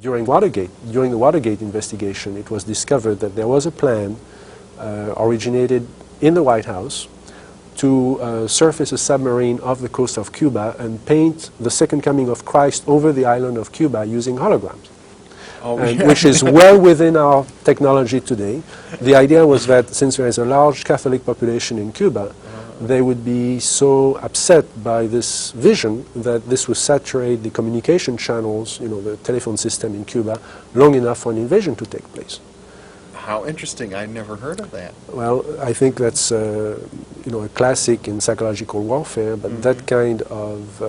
during the Watergate investigation, it was discovered that there was a plan originated in the White House to surface a submarine off the coast of Cuba and paint the second coming of Christ over the island of Cuba using holograms. Which is well within our technology today. The idea was that since there is a large Catholic population in Cuba, they would be so upset by this vision that this would saturate the communication channels, the telephone system in Cuba, long enough for an invasion to take place. How interesting. I never heard of that. Well, I think that's a classic in psychological warfare, but that kind of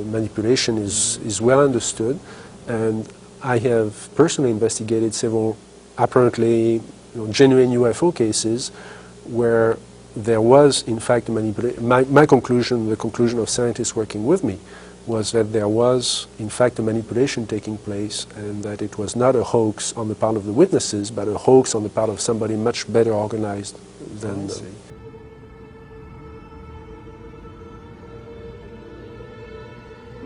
manipulation is well understood, and I have personally investigated several apparently genuine UFO cases where there was in fact a manipulation. My conclusion, the conclusion of scientists working with me, was that there was in fact a manipulation taking place, and that it was not a hoax on the part of the witnesses, but a hoax on the part of somebody much better organized than them.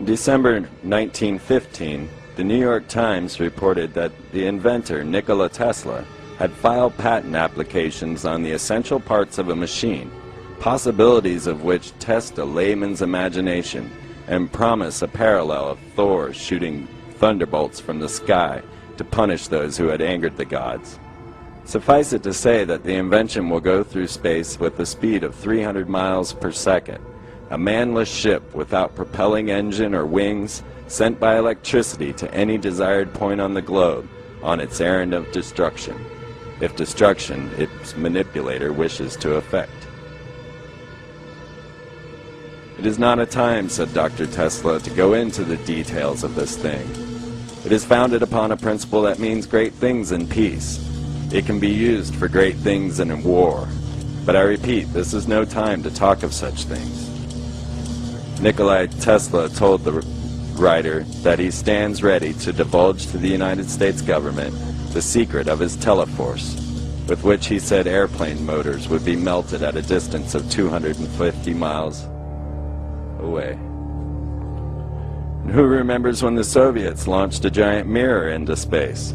In December 1915, the New York Times reported that the inventor, Nikola Tesla, had filed patent applications on the essential parts of a machine, possibilities of which test a layman's imagination and promise a parallel of Thor shooting thunderbolts from the sky to punish those who had angered the gods. Suffice it to say that the invention will go through space with the speed of 300 miles per second, a manless ship without propelling engine or wings, sent by electricity to any desired point on the globe on its errand of destruction, if destruction its manipulator wishes to effect. It is not a time, said Dr. Tesla, to go into the details of this thing. It is founded upon a principle that means great things in peace. It can be used for great things in war. But I repeat, this is no time to talk of such things. Nikola Tesla told the writer that he stands ready to divulge to the United States government the secret of his teleforce, with which he said airplane motors would be melted at a distance of 250 miles away. And who remembers when the Soviets launched a giant mirror into space?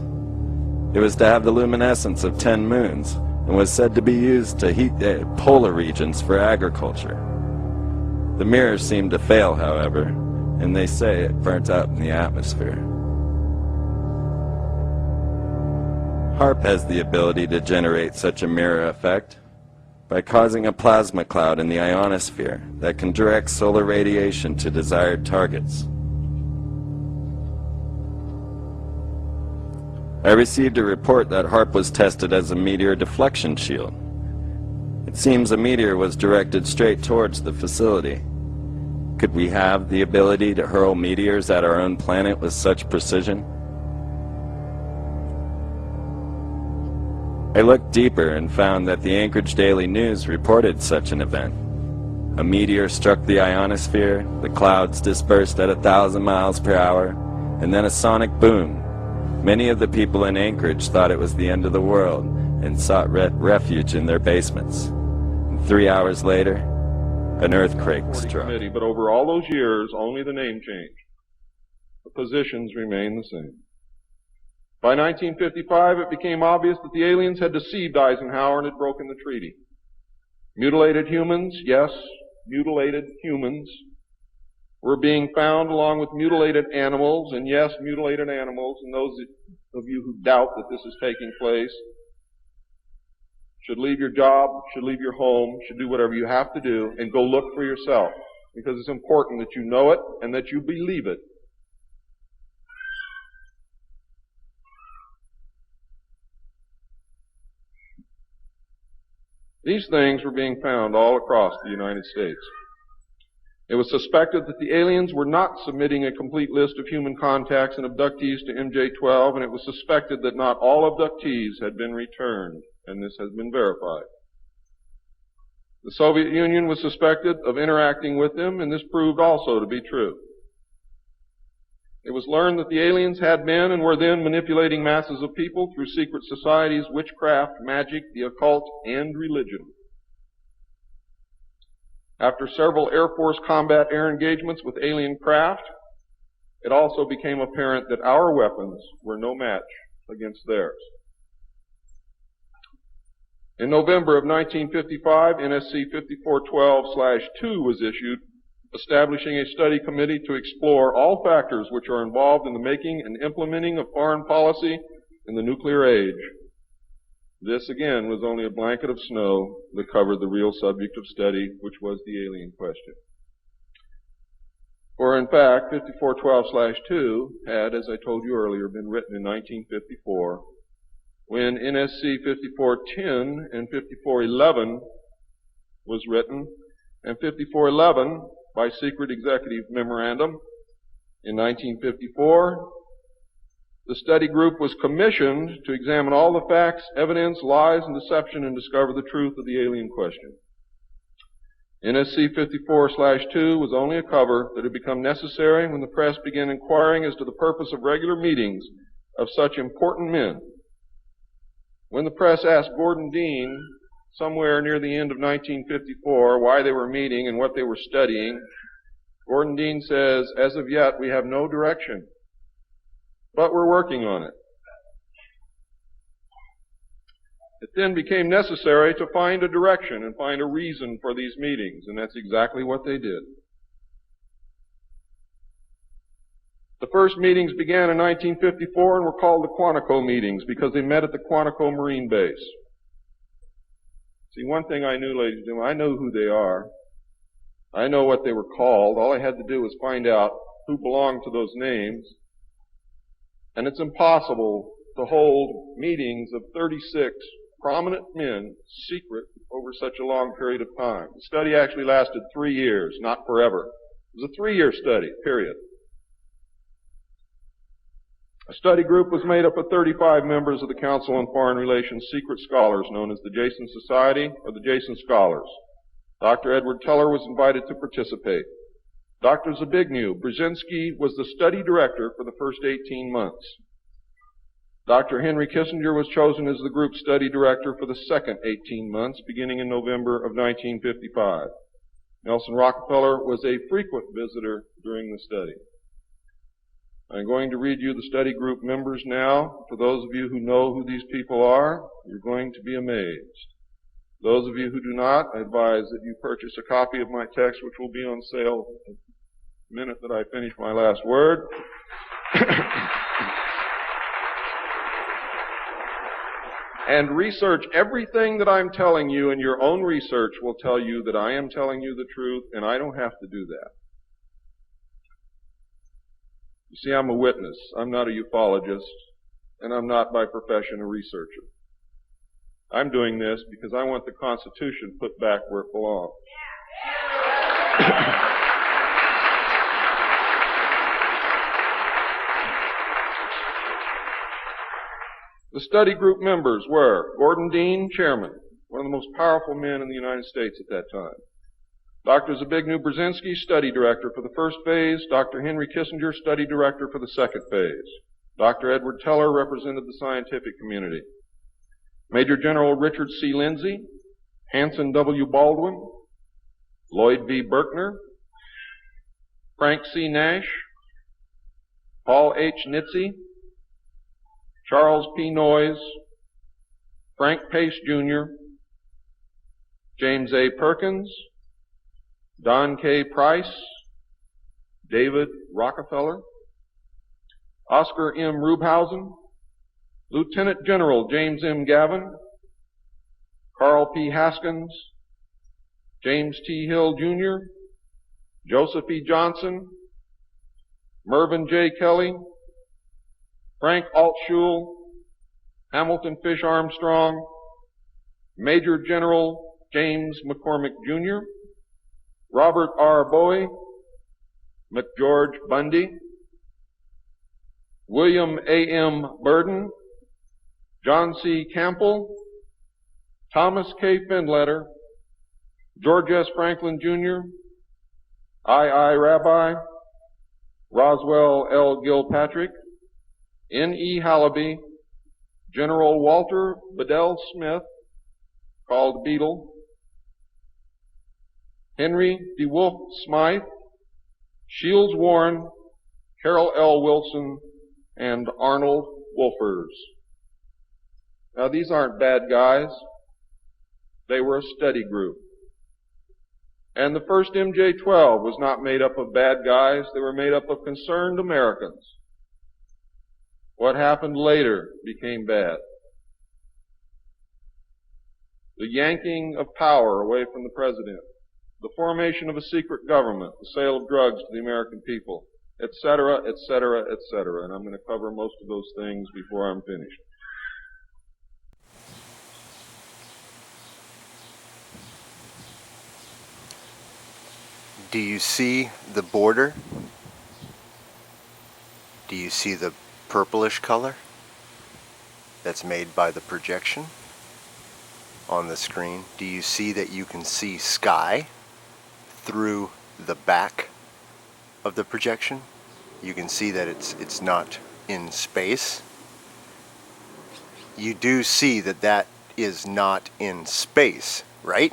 It was to have the luminescence of 10 moons and was said to be used to heat the polar regions for agriculture. The mirror seemed to fail, however, and they say it burnt up in the atmosphere. HAARP has the ability to generate such a mirror effect by causing a plasma cloud in the ionosphere that can direct solar radiation to desired targets. I received a report that HAARP was tested as a meteor deflection shield. It seems a meteor was directed straight towards the facility. Could we have the ability to hurl meteors at our own planet with such precision? I looked deeper and found that the Anchorage Daily News reported such an event. A meteor struck the ionosphere, the clouds dispersed at 1,000 miles per hour, and then a sonic boom. Many of the people in Anchorage thought it was the end of the world and sought refuge in their basements. And 3 hours later, an earthquake struck. But over all those years, only the name changed. The positions remain the same. By 1955, it became obvious that the aliens had deceived Eisenhower and had broken the treaty. Mutilated humans, yes, mutilated humans, were being found along with mutilated animals, and yes, mutilated animals, and those of you who doubt that this is taking place should leave your job, should leave your home, should do whatever you have to do, and go look for yourself, because it's important that you know it and that you believe it. These things were being found all across the United States. It was suspected that the aliens were not submitting a complete list of human contacts and abductees to MJ-12, and it was suspected that not all abductees had been returned, and this has been verified. The Soviet Union was suspected of interacting with them, and this proved also to be true. It was learned that the aliens had been and were then manipulating masses of people through secret societies, witchcraft, magic, the occult, and religion. After several Air Force combat air engagements with alien craft, it also became apparent that our weapons were no match against theirs. In November of 1955, NSC 5412/2 was issued, establishing a study committee to explore all factors which are involved in the making and implementing of foreign policy in the nuclear age. This, again, was only a blanket of snow that covered the real subject of study, which was the alien question. For, in fact, 5412/2 had, as I told you earlier, been written in 1954, when NSC 5410 and 5411 was written, and 5411 by secret executive memorandum in 1954. The study group was commissioned to examine all the facts, evidence, lies, and deception and discover the truth of the alien question. NSC 54/2 was only a cover that had become necessary when the press began inquiring as to the purpose of regular meetings of such important men. When the press asked Gordon Dean, somewhere near the end of 1954, why they were meeting and what they were studying, Gordon Dean says, "As of yet, we have no direction, but we're working on it." It then became necessary to find a direction and find a reason for these meetings, and that's exactly what they did. The first meetings began in 1954 and were called the Quantico meetings because they met at the Quantico Marine Base. See, one thing I knew, ladies and gentlemen, I know who they are. I know what they were called. All I had to do was find out who belonged to those names. And it's impossible to hold meetings of 36 prominent men secret over such a long period of time. The study actually lasted 3 years, not forever. It was a 3-year study, period. A study group was made up of 35 members of the Council on Foreign Relations secret scholars known as the Jason Society or the Jason Scholars. Dr. Edward Teller was invited to participate. Dr. Zbigniew Brzezinski was the study director for the first 18 months. Dr. Henry Kissinger was chosen as the group study director for the second 18 months, beginning in November of 1955. Nelson Rockefeller was a frequent visitor during the study. I'm going to read you the study group members now. For those of you who know who these people are, you're going to be amazed. Those of you who do not, I advise that you purchase a copy of my text, which will be on sale the minute that I finish my last word. And research everything that I'm telling you, and your own research will tell you that I am telling you the truth, and I don't have to do that. You see, I'm a witness. I'm not a ufologist, and I'm not by profession a researcher. I'm doing this because I want the Constitution put back where it belongs. The study group members were Gordon Dean, chairman, one of the most powerful men in the United States at that time. Dr. Zbigniew Brzezinski, study director for the first phase. Dr. Henry Kissinger, study director for the second phase. Dr. Edward Teller represented the scientific community. Major General Richard C. Lindsay, Hanson W. Baldwin, Lloyd V. Berkner, Frank C. Nash, Paul H. Nitze, Charles P. Noyes, Frank Pace Jr., James A. Perkins, Don K. Price, David Rockefeller, Oscar M. Rubhausen, Lieutenant General James M. Gavin, Carl P. Haskins, James T. Hill Jr., Joseph E. Johnson, Mervyn J. Kelly, Frank Altschul, Hamilton Fish Armstrong, Major General James McCormick Jr., Robert R. Bowie, McGeorge Bundy, William A. M. Burden, John C. Campbell, Thomas K. Findletter, George S. Franklin Jr., I. Rabbi, Roswell L. Gilpatrick, N. E. Hallaby, General Walter Bedell Smith, called Beadle, Henry DeWolf Smythe, Shields Warren, Carol L. Wilson, and Arnold Wolfers. Now, these aren't bad guys. They were a study group. And the first MJ-12 was not made up of bad guys. They were made up of concerned Americans. What happened later became bad. The yanking of power away from the president, the formation of a secret government, the sale of drugs to the American people, etc., etc., etc. And I'm going to cover most of those things before I'm finished. Do you see the border? Do you see the purplish color that's made by the projection on the screen? Do you see that you can see sky through the back of the projection? You can see that it's not in space. You do see that that is not in space, right?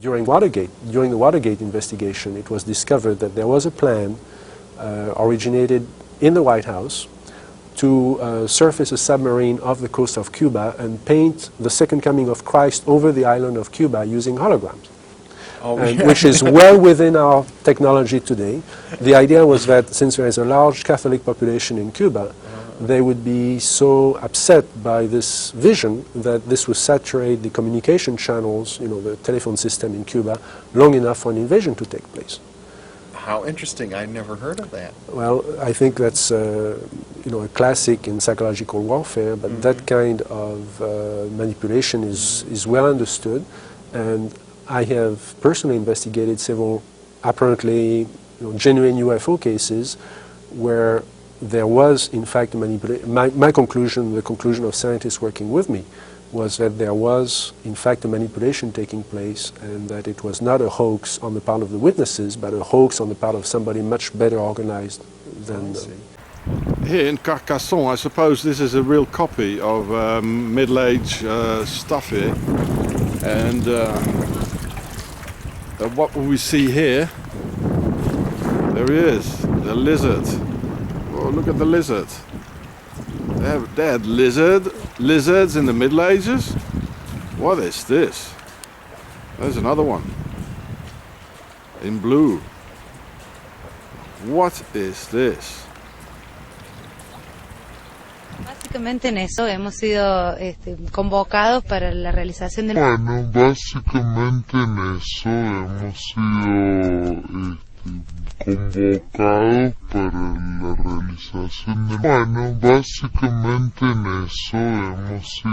During the Watergate investigation, it was discovered that there was a plan originated in the White House to surface a submarine off the coast of Cuba and paint the second coming of Christ over the island of Cuba using holograms. Which is well within our technology today. The idea was that since there is a large Catholic population in Cuba, they would be so upset by this vision that this would saturate the communication channels, the telephone system in Cuba, long enough for an invasion to take place. How interesting. I never heard of that. Well, I think that's a classic in psychological warfare, but that kind of manipulation is well understood, and I have personally investigated several apparently genuine UFO cases where there was in fact a manipulation. My conclusion, the conclusion of scientists working with me, was that there was in fact a manipulation taking place, and that it was not a hoax on the part of the witnesses, but a hoax on the part of somebody much better organized than Here in Carcassonne, I suppose this is a real copy of Middle-Age stuff here. And what we see here, there he is, the lizard. Oh, look at the lizard. They had lizards in the Middle Ages? What is this? There's another one. In blue. What is this? Básicamente en eso hemos sido convocados para la realización del... Bueno, básicamente en eso hemos sido convocados para la realización del... Bueno, básicamente en eso hemos sido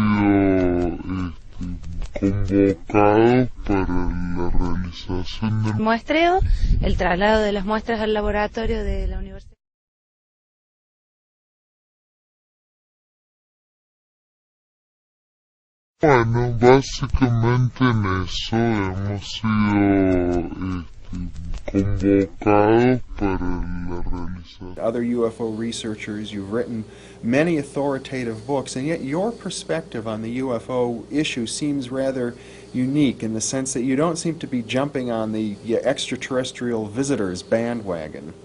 convocados para la realización del... muestreo, el traslado de las muestras al laboratorio de la universidad. Bueno, básicamente en eso hemos sido convocados para la realización. Other UFO researchers, you've written many authoritative books, and yet your perspective on the UFO issue seems rather unique in the sense that you don't seem to be jumping on the extraterrestrial visitors bandwagon.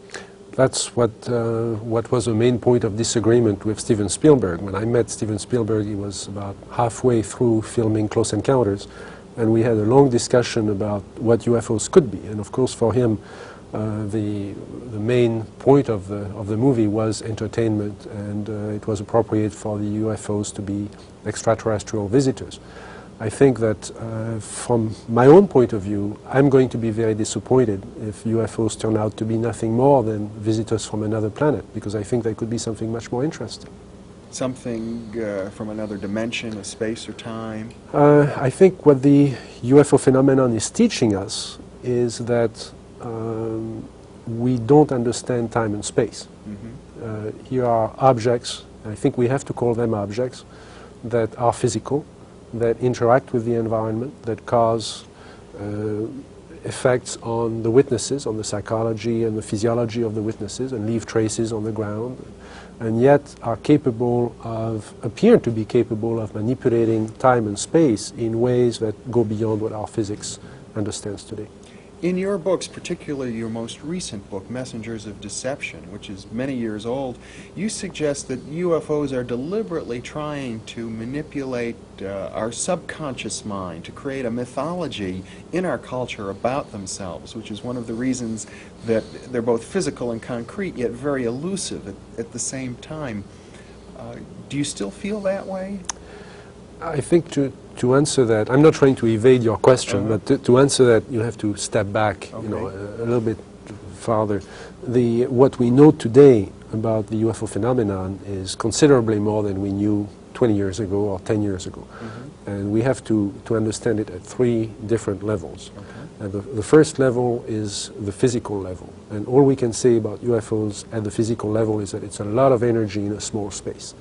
That's what was the main point of disagreement with Steven Spielberg. When I met Steven Spielberg, he was about halfway through filming Close Encounters, and we had a long discussion about what UFOs could be. And of course, for him, the main point of the movie was entertainment, and it was appropriate for the UFOs to be extraterrestrial visitors. I think that from my own point of view, I'm going to be very disappointed if UFOs turn out to be nothing more than visitors from another planet, because I think they could be something much more interesting. Something from another dimension of space or time? I think what the UFO phenomenon is teaching us is that we don't understand time and space. Here are objects, I think we have to call them objects, that are physical, that interact with the environment, that cause effects on the witnesses, on the psychology and the physiology of the witnesses, and leave traces on the ground, and yet are capable of, appear to be capable of manipulating time and space in ways that go beyond what our physics understands today. In your books, particularly your most recent book, Messengers of Deception, which is many years old, you suggest that UFOs are deliberately trying to manipulate our subconscious mind, to create a mythology in our culture about themselves, which is one of the reasons that they're both physical and concrete, yet very elusive at the same time. Do you still feel that way? I think to answer that, I'm not trying to evade your question, but to answer that, you have to step back, you know, a little bit farther. What we know today about the UFO phenomenon is considerably more than we knew 20 years ago or 10 years ago. And we have to understand it at three different levels. And the first level is the physical level. And all we can say about UFOs at the physical level is that it's a lot of energy in a small space.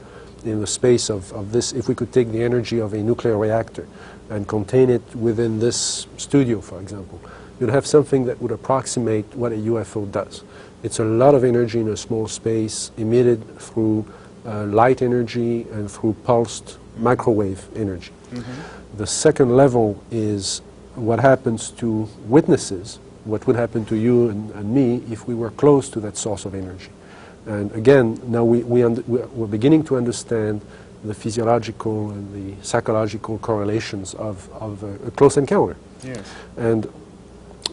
In the space of this, if we could take the energy of a nuclear reactor and contain it within this studio, for example, you'd have something that would approximate what a UFO does. It's a lot of energy in a small space, emitted through light energy and through pulsed microwave energy. The second level is what happens to witnesses, what would happen to you and me if we were close to that source of energy. And again, now we're beginning to understand the physiological and the psychological correlations of a close encounter. Yes. And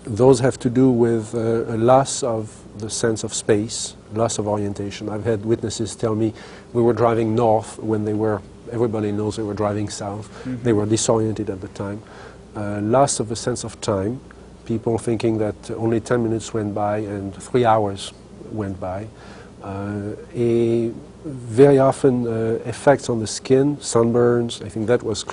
those have to do with a loss of the sense of space, loss of orientation. I've had witnesses tell me we were driving north when they were, everybody knows they were driving south. They were disoriented at the time. Loss of a sense of time, people thinking that only 10 minutes went by and 3 hours went by. Very often effects on the skin, sunburns, I think that was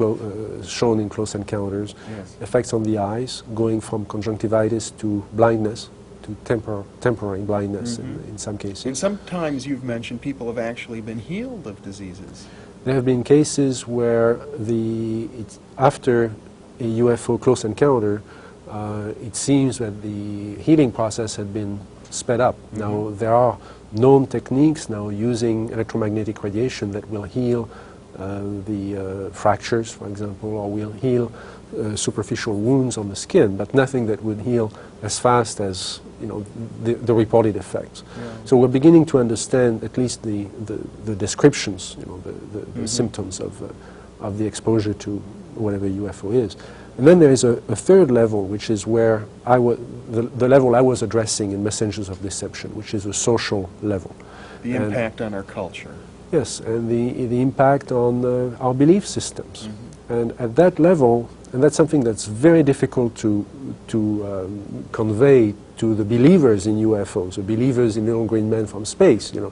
shown in Close Encounters. Yes. Effects on the eyes, going from conjunctivitis to blindness, to temporary blindness in some cases. And sometimes you've mentioned people have actually been healed of diseases. There have been cases where after a UFO close encounter, it seems that the healing process had been sped up. Now there are known techniques now using electromagnetic radiation that will heal the fractures, for example, or will heal superficial wounds on the skin, but nothing that would heal as fast as, you know, the reported effects. Yeah. So we're beginning to understand at least the descriptions, you know, the symptoms of the exposure to whatever UFO is. And then there is a third level, which is where the level I was addressing in Messengers of Deception, which is a social level. The impact on our culture. Yes, and the impact on our belief systems. And at that level, and that's something that's very difficult to convey to the believers in UFOs, the believers in little green men from space, you know,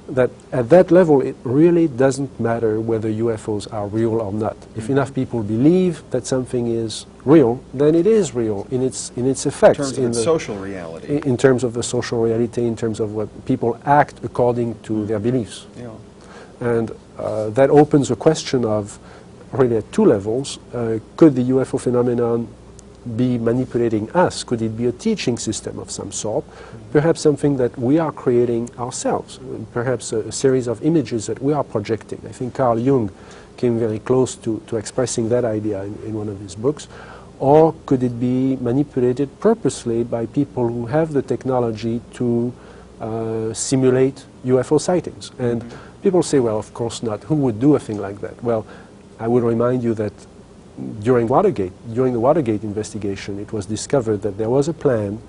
that at that level it really doesn't matter whether UFOs are real or not. If enough people believe that something is real, then it is real in its effects. In terms of its social reality. In terms of the social reality, in terms of what people act according to their beliefs. Yeah. And that opens a question of, really at two levels, could the UFO phenomenon be manipulating us? Could it be a teaching system of some sort? Perhaps something that we are creating ourselves, perhaps a series of images that we are projecting. I think Carl Jung came very close to expressing that idea in one of his books. Or could it be manipulated purposely by people who have the technology to simulate UFO sightings? And people say, well, of course not. Who would do a thing like that? Well, I would remind you that during the Watergate investigation, it was discovered that there was a plan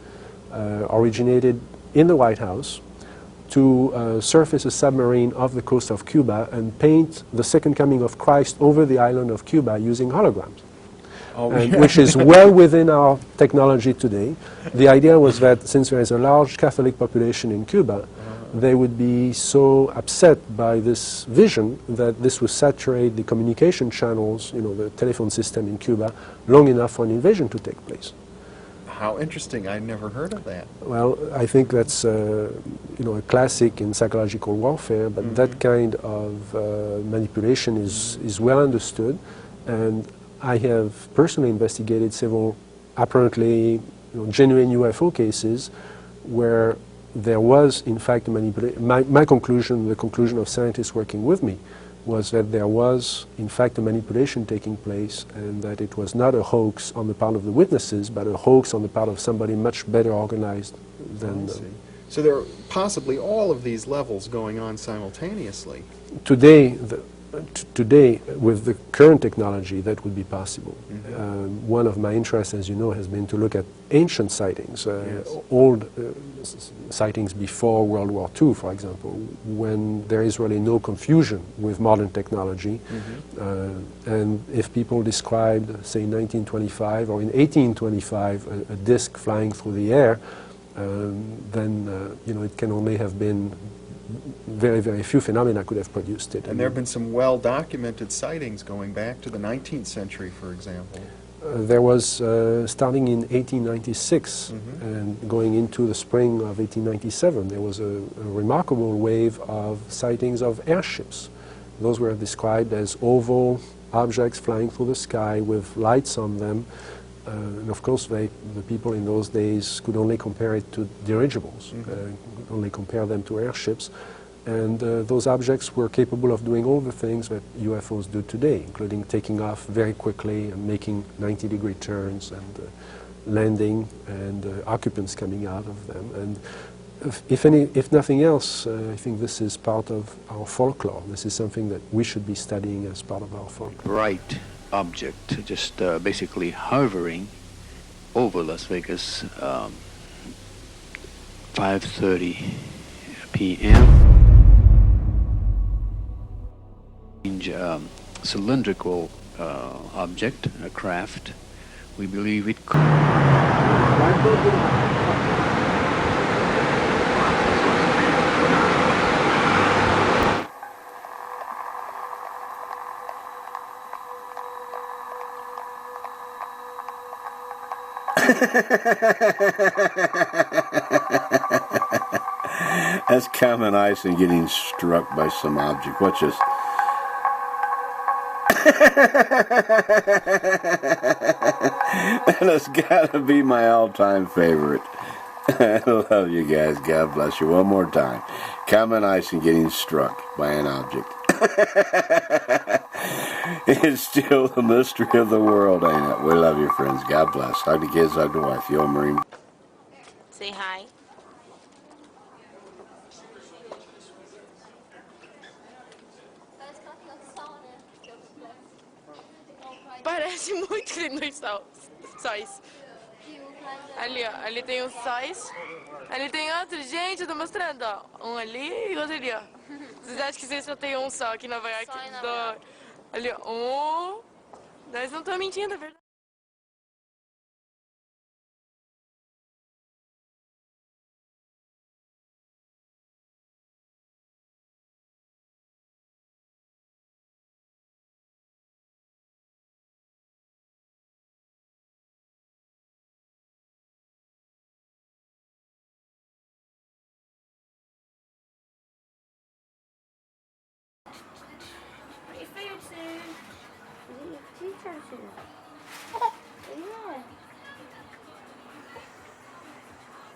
originated in the White House to surface a submarine off the coast of Cuba and paint the second coming of Christ over the island of Cuba using holograms. which is well within our technology today. The idea was that since there is a large Catholic population in Cuba, they would be so upset by this vision that this would saturate the communication channels, the telephone system in Cuba, long enough for an invasion to take place. How interesting. I'd never heard of that. Well, I think that's a classic in psychological warfare, but that kind of manipulation is well understood, and I have personally investigated several apparently genuine UFO cases where there was in fact a manipulation. My conclusion, the conclusion of scientists working with me, was that there was in fact a manipulation taking place, and that it was not a hoax on the part of the witnesses, but a hoax on the part of somebody much better organized than So there are possibly all of these levels going on simultaneously. today. Today, with the current technology, that would be possible. One of my interests, as you know, has been to look at ancient sightings, old sightings before World War II, for example, when there is really no confusion with modern technology. And if people described, say, in 1925 or in 1825, a disc flying through the air, then it can only have been very, very few phenomena could have produced it. And there have been some well-documented sightings going back to the 19th century, for example. There was, starting in 1896 and going into the spring of 1897, there was a remarkable wave of sightings of airships. Those were described as oval objects flying through the sky with lights on them. And of course, the people in those days could only compare it to dirigibles, could only compare them to airships. And those objects were capable of doing all the things that UFOs do today, including taking off very quickly and making 90-degree turns and landing and occupants coming out of them. And if nothing else, I think this is part of our folklore. This is something that we should be studying as part of our folklore. Bright object, just basically hovering over Las Vegas, 5:30 p.m. Cylindrical object, a craft. We believe it could. That's common ice and getting struck by some object. Watch this. And it's got to be my all-time favorite. I love you guys. God bless you. One more time. Common ice and getting struck by an object. It's still the mystery of the world, ain't it? We love you, friends. God bless. Hug the kids, hug the wife. Yo, Marine. Say hi. Parece muito lindo os sóis. Ali, ó. Ali tem os sóis. Ali tem outro. Gente, eu tô mostrando, ó. Um ali e outro ali, ó. Vocês acham que vocês só tem um só aqui em Nova York? Ali, ó. Nós não estamos mentindo, é verdade.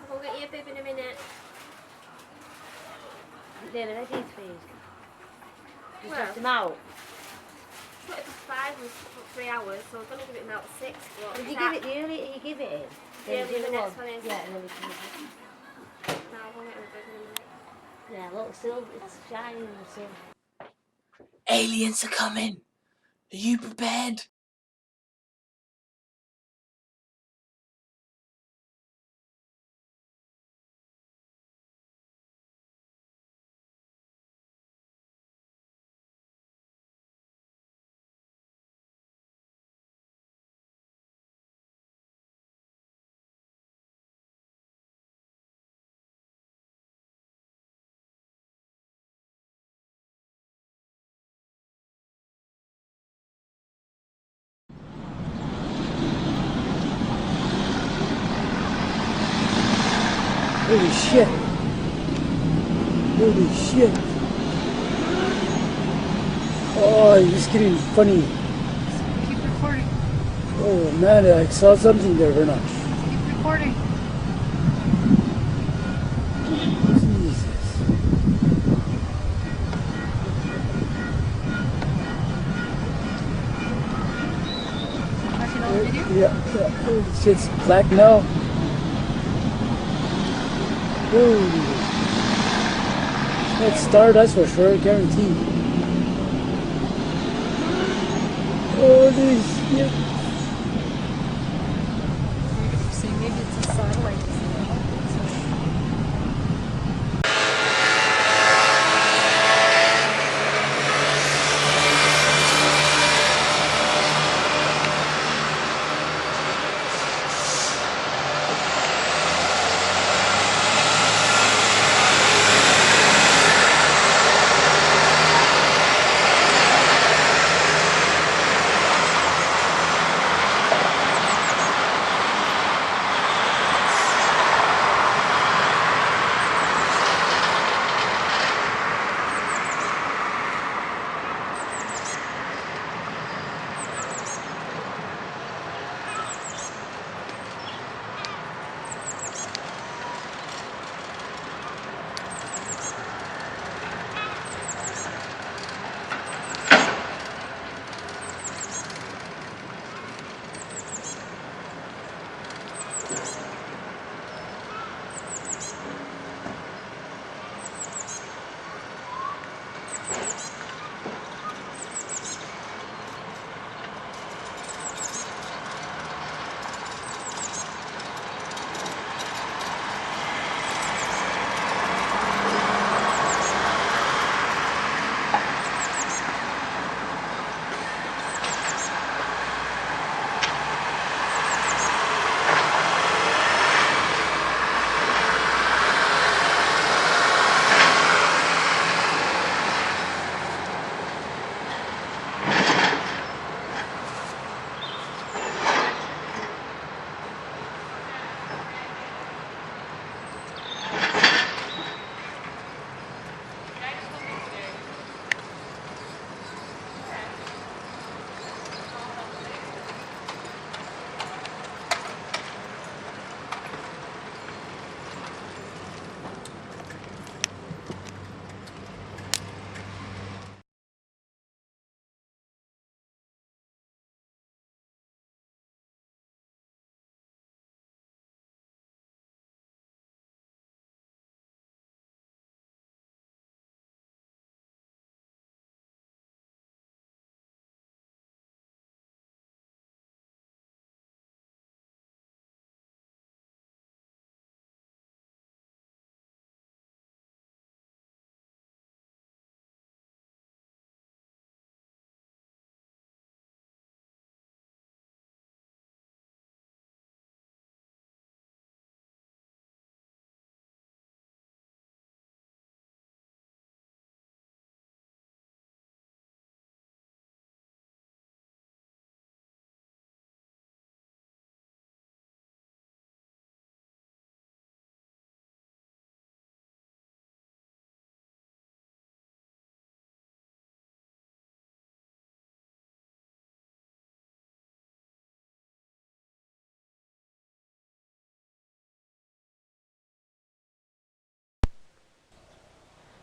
I'll get you a bib in a minute. They're ready, please. Just Well, left them out. Put it for 5 and for 3 hours, so I'm going to give it them out at 6. Did you give it the earlier you give it in? The earlier do the next one is. Yeah, and then we can. No, I'll get a bib in a minute. Yeah, look, still, it's shining still. Aliens are coming. Are you prepared? Holy shit. Holy shit. Oh, it's getting funny. Keep recording. Oh man, I saw something there, Verna. Keep recording. Jesus. Watching all the video? Yeah. Holy shit's black now. Holy. That stardust for sure, guaranteed. Holy shit. See, maybe it's a satellite.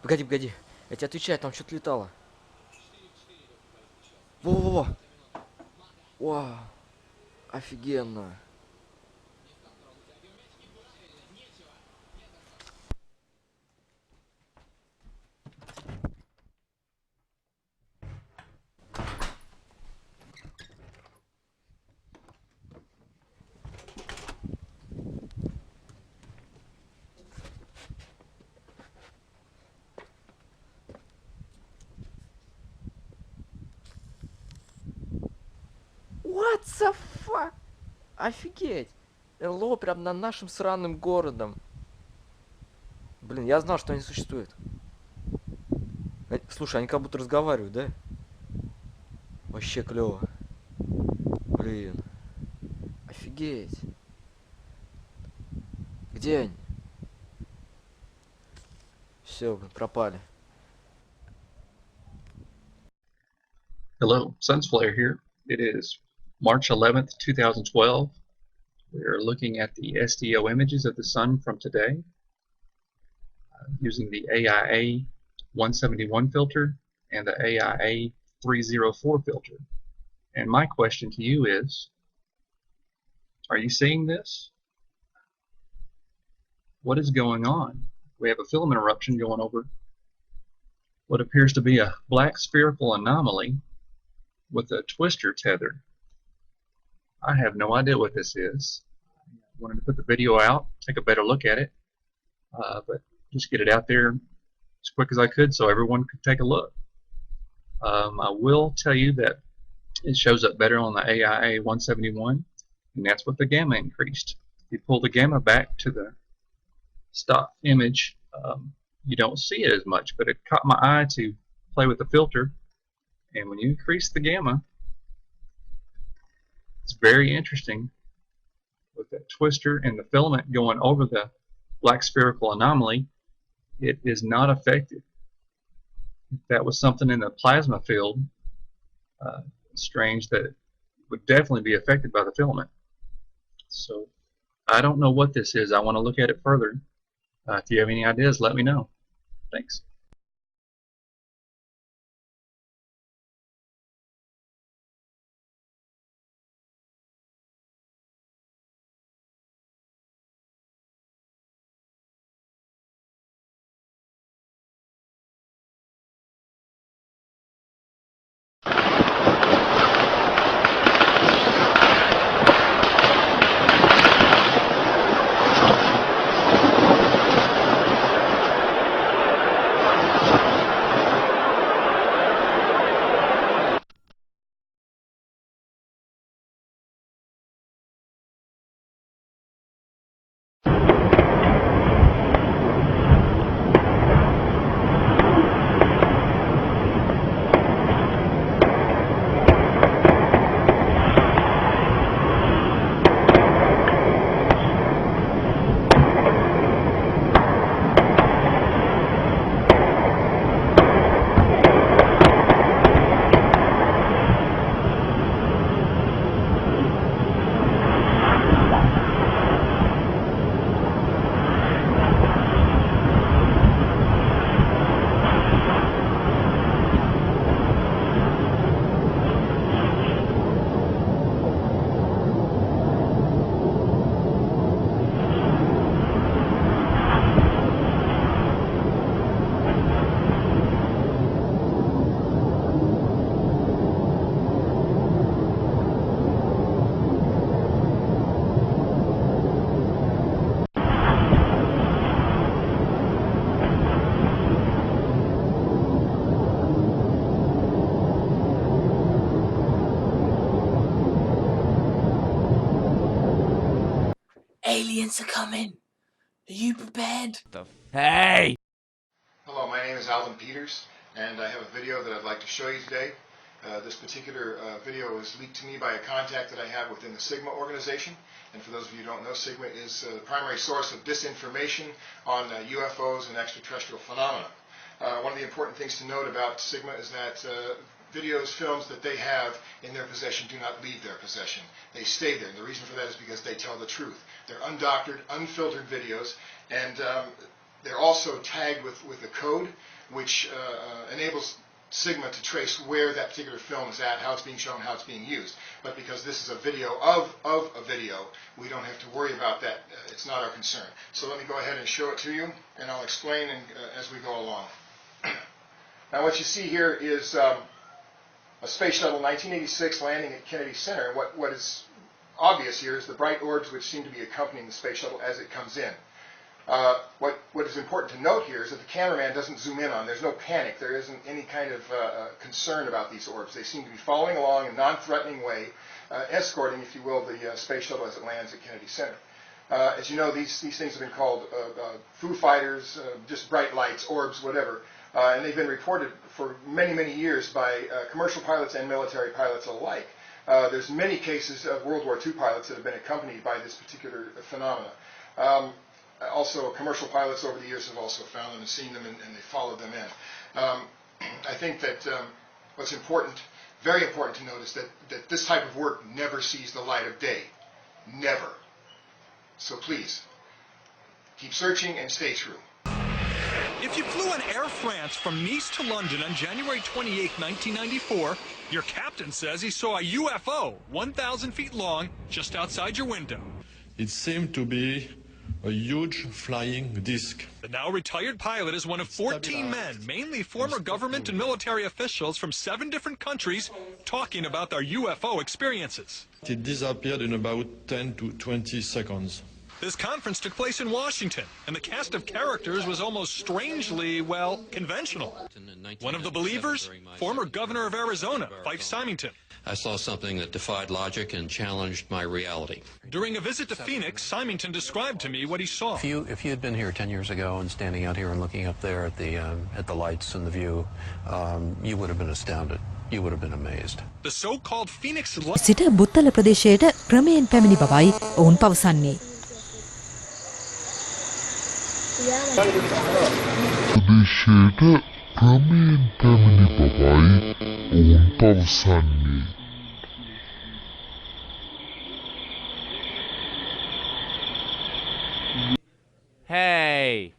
Погоди. Я тебе отвечаю, там что-то летало. Во-во-во. Вау. Офигенно. What the fuck? Офигеть! РЛО прям над нашим сраным городом. Блин, я знал, что они существуют. Слушай, они как будто разговаривают, да? Вообще клево. Блин. Офигеть. Где они? Все, пропали. Hello, Sunsflare here. It is March 11th, 2012. We're looking at the SDO images of the sun from today using the AIA 171 filter and the AIA 304 filter. And my question to you is, are you seeing this? What is going on? We have a filament eruption going over what appears to be a black spherical anomaly with a twister tether. I have no idea what this is. I wanted to put the video out, take a better look at it, but just get it out there as quick as I could so everyone could take a look. I will tell you that it shows up better on the AIA 171, and that's with the gamma increased. If you pull the gamma back to the stock image, you don't see it as much, but it caught my eye to play with the filter, and when you increase the gamma, it's very interesting with that twister and the filament going over the black spherical anomaly. It is not affected. If that was something in the plasma field, strange that it would definitely be affected by the filament. So I don't know what this is. I want to look at it further. If you have any ideas, let me know. Thanks. Aliens are coming. Are you prepared? Hey! Hello, my name is Alvin Peters, and I have a video that I'd like to show you today. This particular video was leaked to me by a contact that I have within the Sigma organization. And for those of you who don't know, Sigma is the primary source of disinformation on UFOs and extraterrestrial phenomena. One of the important things to note about Sigma is that videos, films that they have in their possession do not leave their possession. They stay there. And the reason for that is because they tell the truth. They're undoctored, unfiltered videos, and they're also tagged with a code which enables Sigma to trace where that particular film is at, how it's being shown, how it's being used. But because this is a video of a video, we don't have to worry about that. It's not our concern. So let me go ahead and show it to you, and I'll explain as we go along. Now what you see here is a Space Shuttle 1986 landing at Kennedy Center. And what is obvious here is the bright orbs which seem to be accompanying the Space Shuttle as it comes in. What is important to note here is that the cameraman doesn't zoom in on. There's no panic. There isn't any kind of concern about these orbs. They seem to be following along in a non-threatening way, escorting, if you will, the Space Shuttle as it lands at Kennedy Center. As you know, these things have been called Foo Fighters, just bright lights, orbs, whatever. And they've been reported for many, many years by commercial pilots and military pilots alike. There's many cases of World War II pilots that have been accompanied by this particular phenomena. Also, commercial pilots over the years have also found them and seen them, and they followed them in. I think that what's important, very important to note, is that this type of work never sees the light of day. Never. So please, keep searching and stay true. If you flew on Air France from Nice to London on January 28, 1994, your captain says he saw a UFO 1,000 feet long just outside your window. It seemed to be a huge flying disc. The now retired pilot is one of 14 men, mainly former government and military officials from 7 different countries, talking about their UFO experiences. It disappeared in about 10 to 20 seconds. This conference took place in Washington, and the cast of characters was almost strangely, well, conventional. One of the believers, former governor of Arizona, Fife Symington. I saw something that defied logic and challenged my reality. During a visit to Phoenix, Symington described to me what he saw. If you had been here 10 years ago and standing out here and looking up there at the lights and the view, you would have been astounded. You would have been amazed. The so-called Phoenix සිට බුත්තල ප්‍රදේශයට ක්‍රමයෙන් පැමිණි බවයි ඔවුන් පවසන්නේ. ප්‍රදේශයට ක්‍රමයෙන් පැමිණි බවයි ඔවුන් පවසන්නේ. Hey!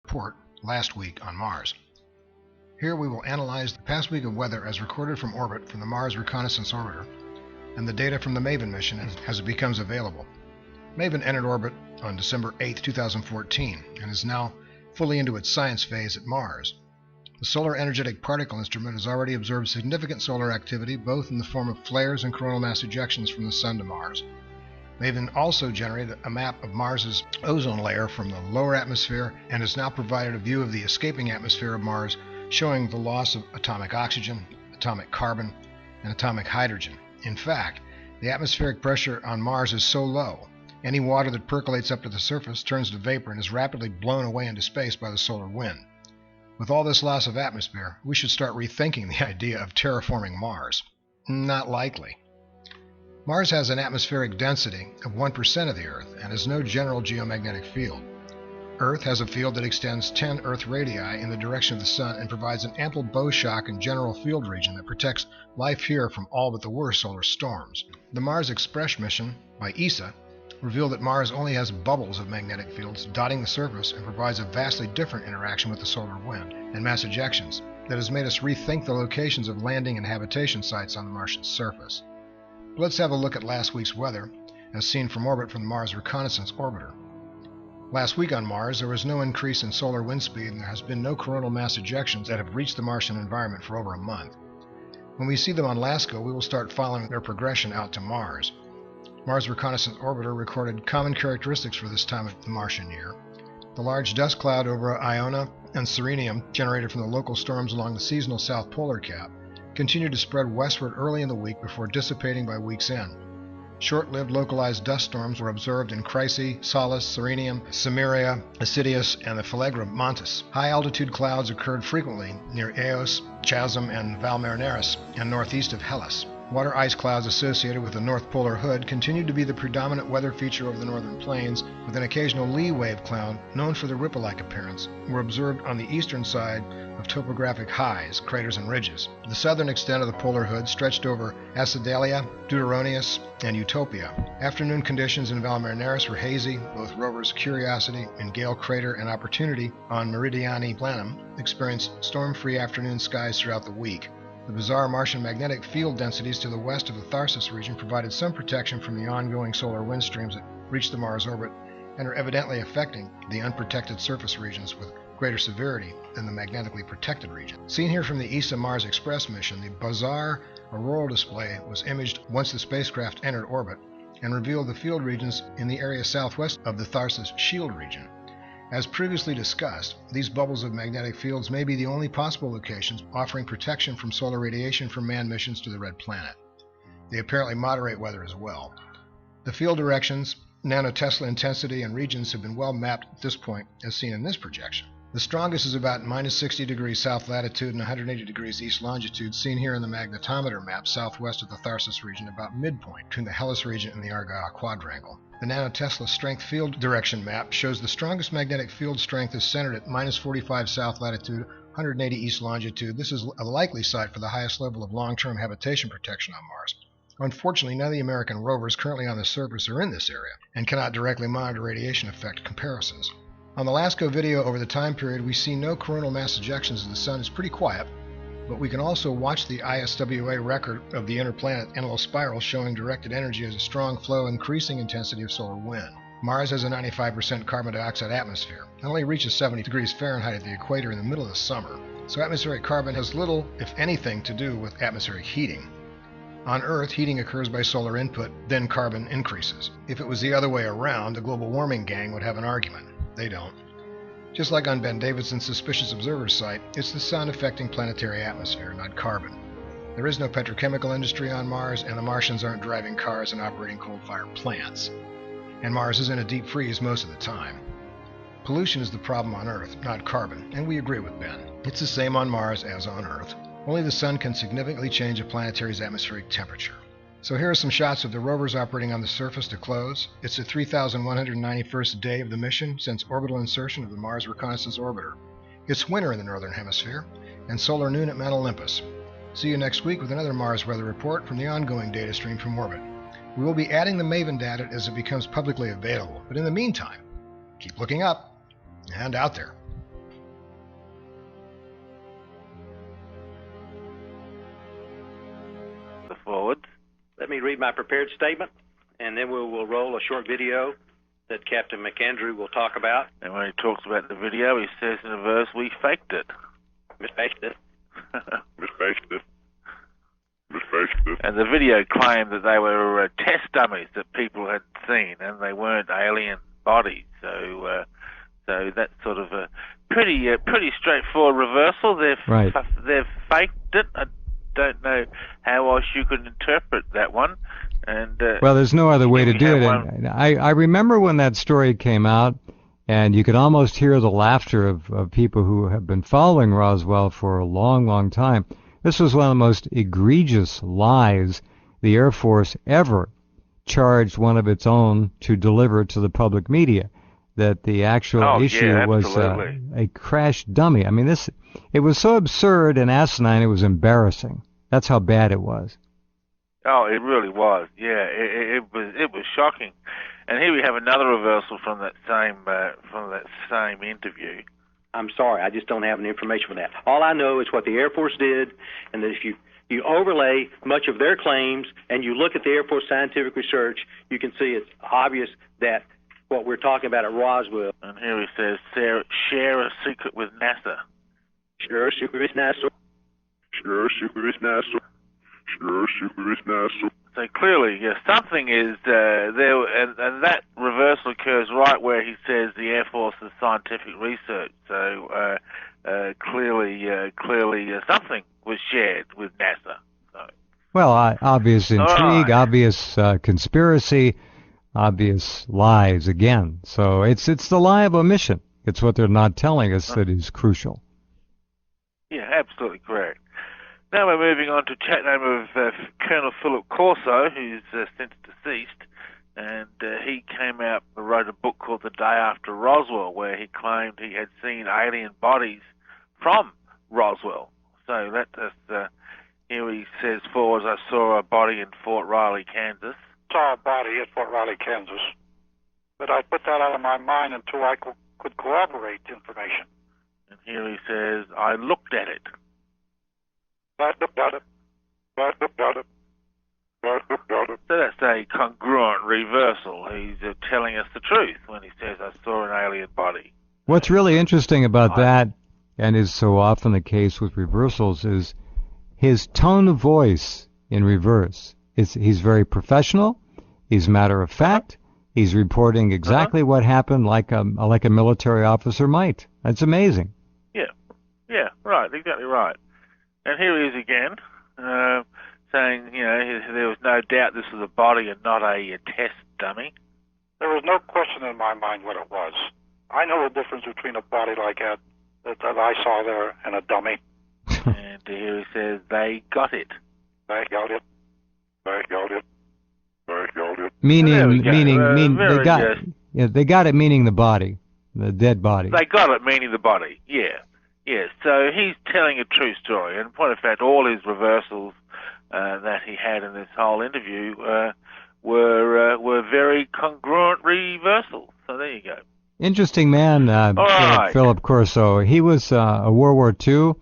Report last week on Mars. Here we will analyze the past week of weather as recorded from orbit from the Mars Reconnaissance Orbiter and the data from the MAVEN mission as it becomes available. MAVEN entered orbit on December 8, 2014 and is now fully into its science phase at Mars. The Solar Energetic Particle Instrument has already observed significant solar activity both in the form of flares and coronal mass ejections from the Sun to Mars. MAVEN also generated a map of Mars's ozone layer from the lower atmosphere and has now provided a view of the escaping atmosphere of Mars, showing the loss of atomic oxygen, atomic carbon, and atomic hydrogen. In fact, the atmospheric pressure on Mars is so low, any water that percolates up to the surface turns to vapor and is rapidly blown away into space by the solar wind. With all this loss of atmosphere, we should start rethinking the idea of terraforming Mars. Not likely. Mars has an atmospheric density of 1% of the Earth and has no general geomagnetic field. Earth has a field that extends 10 Earth radii in the direction of the Sun and provides an ample bow shock and general field region that protects life here from all but the worst solar storms. The Mars Express mission by ESA revealed that Mars only has bubbles of magnetic fields dotting the surface and provides a vastly different interaction with the solar wind and mass ejections that has made us rethink the locations of landing and habitation sites on the Martian surface. Let's have a look at last week's weather, as seen from orbit from the Mars Reconnaissance Orbiter. Last week on Mars, there was no increase in solar wind speed and there has been no coronal mass ejections that have reached the Martian environment for over a month. When we see them on LASCO, we will start following their progression out to Mars. Mars Reconnaissance Orbiter recorded common characteristics for this time of the Martian year. The large dust cloud over Iona and Serenium, generated from the local storms along the seasonal south polar cap, continued to spread westward early in the week before dissipating by week's end. Short-lived localized dust storms were observed in Chryse, Salus, Serenium, Cimmeria, Assidius, and the Phalegra Montis. High-altitude clouds occurred frequently near Eos, Chasm, and Valmeraneris, and northeast of Hellas. Water ice clouds associated with the North Polar Hood continued to be the predominant weather feature over the northern plains, with an occasional lee wave cloud, known for their ripple-like appearance, were observed on the eastern side of topographic highs, craters, and ridges. The southern extent of the polar hood stretched over Acidalia, Deuteronius, and Utopia. Afternoon conditions in Valmeraneris were hazy. Both rovers Curiosity and Gale Crater and Opportunity on Meridiani Planum experienced storm-free afternoon skies throughout the week. The bizarre Martian magnetic field densities to the west of the Tharsis region provided some protection from the ongoing solar wind streams that reached the Mars orbit and are evidently affecting the unprotected surface regions with greater severity than the magnetically protected region. Seen here from the ESA Mars Express mission, the bizarre auroral display was imaged once the spacecraft entered orbit and revealed the field regions in the area southwest of the Tharsis Shield region. As previously discussed, these bubbles of magnetic fields may be the only possible locations offering protection from solar radiation from manned missions to the Red Planet. They apparently moderate weather as well. The field directions, nanotesla intensity, and regions have been well mapped at this point, as seen in this projection. The strongest is about minus 60 degrees south latitude and 180 degrees east longitude, seen here in the magnetometer map southwest of the Tharsis region, about midpoint between the Hellas region and the Argyll quadrangle. The nanotesla strength field direction map shows the strongest magnetic field strength is centered at minus 45 south latitude, 180 east longitude. This is a likely site for the highest level of long-term habitation protection on Mars. Unfortunately, none of the American rovers currently on the surface are in this area and cannot directly monitor radiation effect comparisons. On the LASCO video over the time period, we see no coronal mass ejections as the Sun is pretty quiet, but we can also watch the ISWA record of the interplanet Enlil spiral showing directed energy as a strong flow increasing intensity of solar wind. Mars has a 95% carbon dioxide atmosphere and only reaches 70 degrees Fahrenheit at the equator in the middle of the summer, so atmospheric carbon has little, if anything, to do with atmospheric heating. On Earth, heating occurs by solar input, then carbon increases. If it was the other way around, the global warming gang would have an argument. They don't. Just like on Ben Davidson's Suspicious Observer site, it's the Sun affecting planetary atmosphere, not carbon. There is no petrochemical industry on Mars, and the Martians aren't driving cars and operating coal-fired plants. And Mars is in a deep freeze most of the time. Pollution is the problem on Earth, not carbon, and we agree with Ben. It's the same on Mars as on Earth. Only the Sun can significantly change a planetary's atmospheric temperature. So here are some shots of the rovers operating on the surface to close. It's the 3,191st day of the mission since orbital insertion of the Mars Reconnaissance Orbiter. It's winter in the Northern Hemisphere, and solar noon at Mount Olympus. See you next week with another Mars weather report from the ongoing data stream from orbit. We will be adding the MAVEN data as it becomes publicly available, but in the meantime, keep looking up and out there. Forward. Let me read my prepared statement, and then we'll roll a short video that Captain McAndrew will talk about. And when he talks about the video, he says in a verse, we faked it. We faked it. We faked it. We faked it. And the video claimed that they were test dummies that people had seen, and they weren't alien bodies. So that's sort of a pretty straightforward reversal. They've faked it. I don't know how else you could interpret that one. And well, there's no other way to do it. And I remember when that story came out, and you could almost hear the laughter of people who have been following Roswell for a long, long time. This was one of the most egregious lies the Air Force ever charged one of its own to deliver to the public media, that the actual issue was a crash dummy. I mean, it was so absurd and asinine, it was embarrassing. That's how bad it was. Oh, it really was. Yeah, it was shocking. And here we have another reversal from that same interview. I'm sorry, I just don't have any information for that. All I know is what the Air Force did, and that if you overlay much of their claims and you look at the Air Force scientific research, you can see it's obvious that what we're talking about at Roswell. And here he says, share a secret with NASA. Share a secret with NASA. Share a secret with NASA. Share a secret with NASA. So clearly, something is there, and that reversal occurs right where he says the Air Force's scientific research. So clearly, something was shared with NASA. So. Well, obvious intrigue, obvious conspiracy, obvious lies again. So it's the lie of omission. It's what they're not telling us that is crucial. Yeah, absolutely correct. Now we're moving on to chat name of Colonel Philip Corso, who's since deceased, and he came out and wrote a book called The Day After Roswell, where he claimed he had seen alien bodies from Roswell. So here he says, forwards, I saw a body in Fort Riley, Kansas. Saw a body at Fort Riley, Kansas, but I put that out of my mind until I could corroborate the information. And here he says, I looked at it. So that's a congruent reversal. He's telling us the truth when he says, I saw an alien body. What's really interesting about that, and is so often the case with reversals, is his tone of voice in reverse. He's very professional. He's matter of fact. He's reporting exactly what happened, like a military officer might. That's amazing. Yeah, right, exactly right. And here he is again, saying, there was no doubt this was a body and not a test dummy. There was no question in my mind what it was. I know the difference between a body like that I saw there and a dummy. And here he says, they got it. They got it. They got it. They got it. They got it, meaning the body, the dead body. They got it, meaning the body, yeah. So he's telling a true story. And in point of fact, all his reversals that he had in this whole interview were very congruent reversals. So there you go. Interesting man, Philip Corso. He was a World War II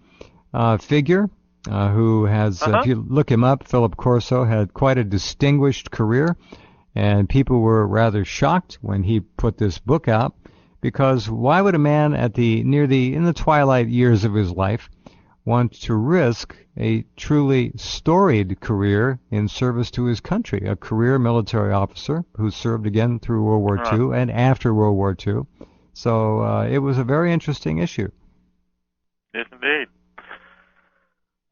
figure who has, if you look him up, Philip Corso had quite a distinguished career, and people were rather shocked when he put this book out, because why would a man in the twilight years of his life want to risk a truly storied career in service to his country, a career military officer who served again through World War II and after World War II. So it was a very interesting issue. Yes, indeed.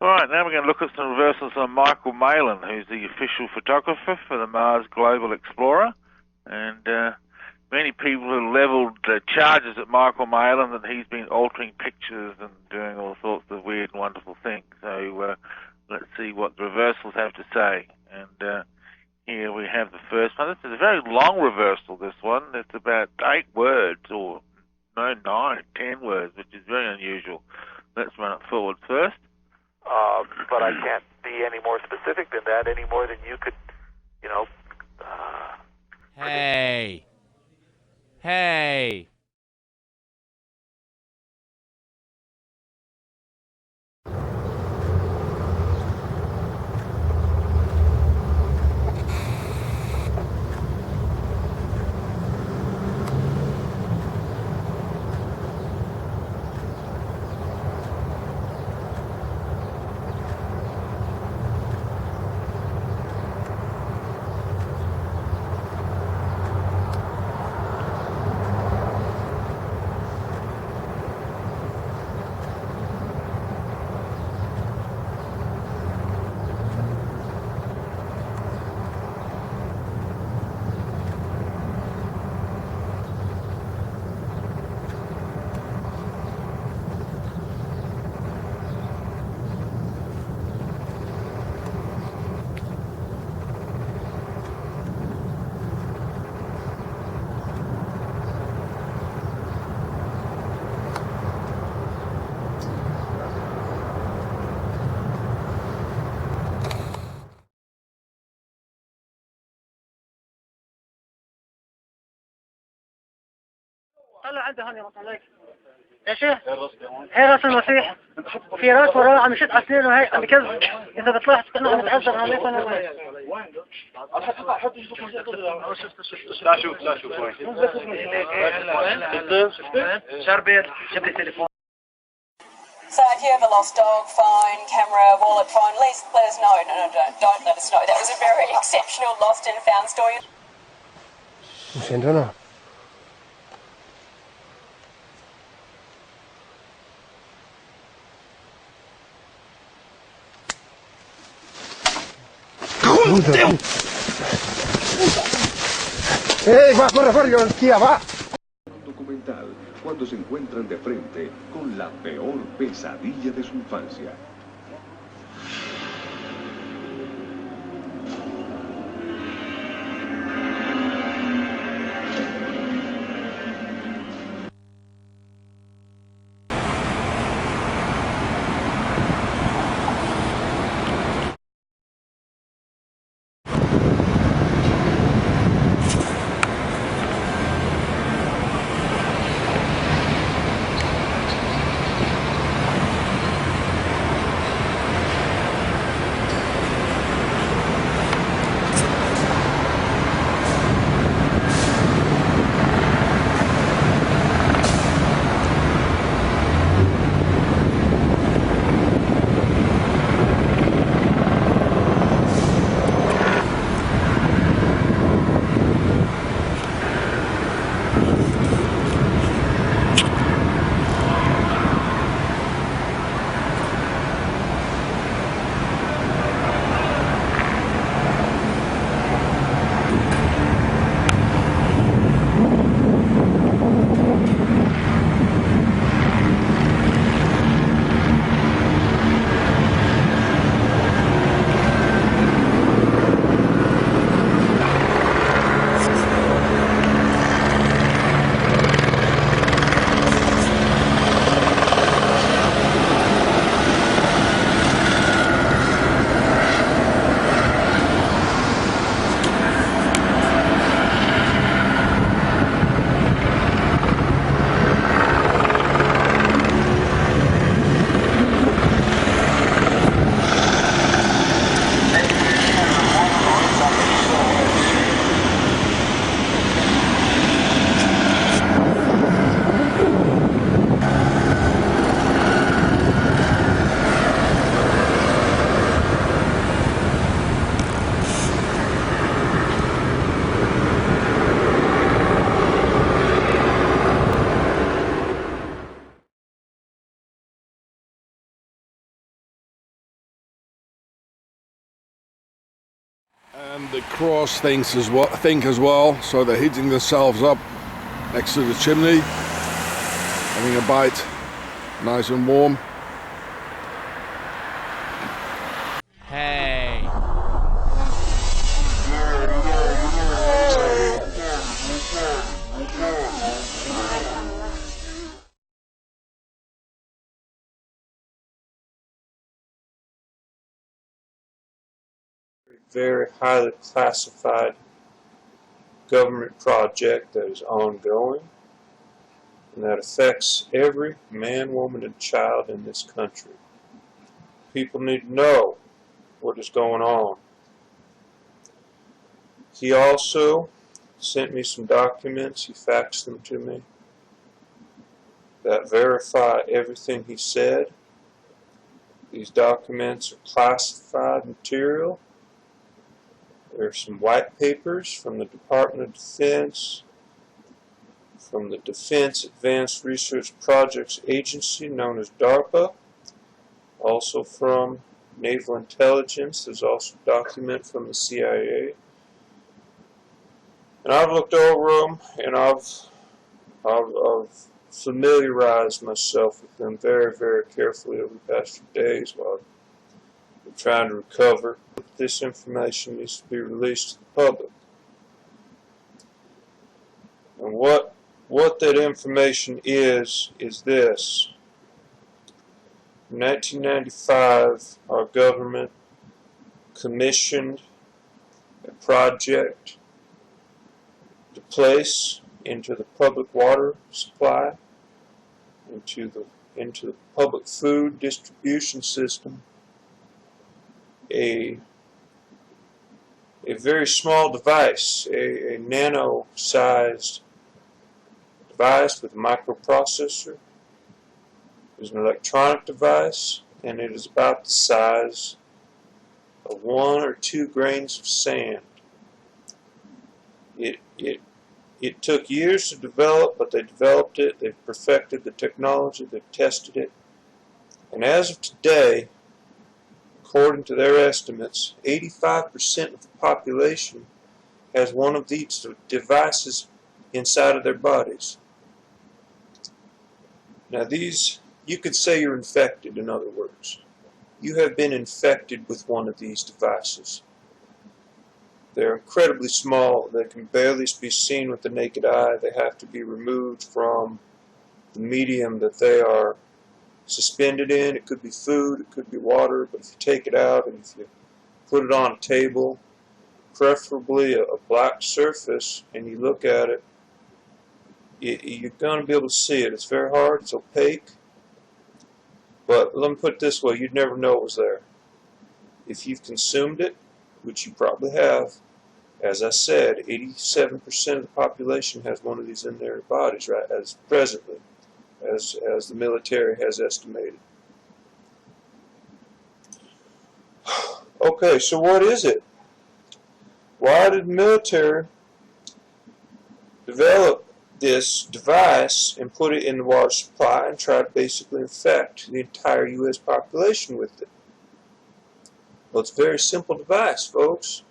All right, now we're going to look at some reversals on Michael Malin, who's the official photographer for the Mars Global Explorer. And many people have levelled charges at Michael Malin that he's been altering pictures and doing all sorts of weird and wonderful things. So let's see what the reversals have to say. And here we have the first one. This is a very long reversal, this one. It's about 8 words, or 9, 10 words, which is very unusual. Let's run it forward first. But I can't be any more specific than that, any more than you could, Hey. طلع عنده هون يا عليك يا شيخ هي راس المسيح وفي راس وراه عم يشد على سنينه هيك عم يكذب اذا بطلعت كانه عم يتعذب عليك وانا وين لا شوف وين شربت جيب لي تليفون. So if you have a lost dog, phone, camera, wallet, phone, please let us know. No, don't let us know. That was a very exceptional lost and found story. Sandra. Va, corre, Kia, va. Documental, cuando se encuentran de frente con la peor pesadilla de su infancia. And the crows think as well, so they're heating themselves up next to the chimney, having a bite, nice and warm. Hey. Very highly classified government project that is ongoing and that affects every man, woman, and child in this country. People need to know what is going on. He also sent me some documents, he faxed them to me, that verify everything he said. These documents are classified material. There's some white papers from the Department of Defense, from the Defense Advanced Research Projects Agency, known as DARPA, also from Naval Intelligence. There's also a document from the CIA. And I've looked over them, and I've familiarized myself with them very, very carefully over the past few days while I'm trying to recover. This information needs to be released to the public. And what that information is this. In 1995, our government commissioned a project to place into the public water supply, into the public food distribution system, a very small device, a nano-sized device with a microprocessor. It is an electronic device, and it is about the size of 1 or 2 grains of sand. It took years to develop, but they developed it, they've perfected the technology, they've tested it, and as of today, according to their estimates, 85% of the population has one of these devices inside of their bodies. Now these, you could say you're infected, in other words. You have been infected with one of these devices. They're incredibly small. They can barely be seen with the naked eye. They have to be removed from the medium that they are suspended in. It could be food, it could be water, but if you take it out and if you put it on a table, preferably a black surface, and you look at it, you're going to be able to see it. It's very hard, it's opaque, but let me put it this way, you'd never know it was there. If you've consumed it, which you probably have, as I said, 87% of the population has one of these in their bodies, right, as presently. As the military has estimated. Okay, so what is it? Why did the military develop this device and put it in the water supply and try to basically infect the entire U.S. population with it? Well, it's a very simple device, folks.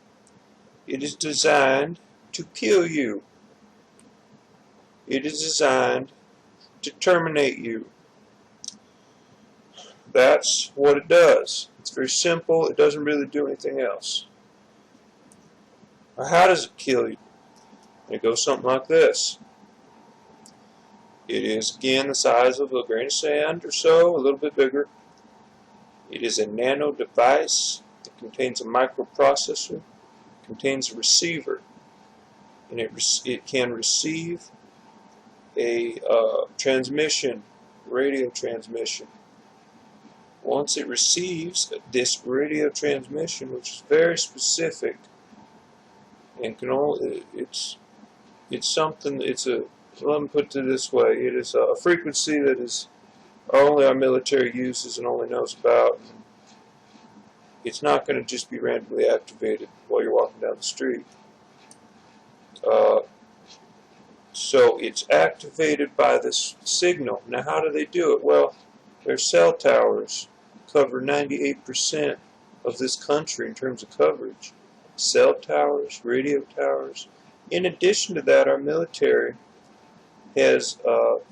It is designed to kill you. It is designed to terminate you. That's what it does. It's very simple. It doesn't really do anything else. Now, how does it kill you? It goes something like this. It is, again, the size of a grain of sand or so, a little bit bigger. It is a nano device. It contains a microprocessor. It contains a receiver. And it can receive a transmission, radio transmission. Once it receives this radio transmission, which is very specific, and can only, it's something, let me put it this way, it is a frequency that is only our military uses and only knows about. It's not going to just be randomly activated while you're walking down the street. So it's activated by this signal. Now, how do they do it? Well, their cell towers cover 98% of this country in terms of coverage. cell towers, radio towers. In addition to that, our military has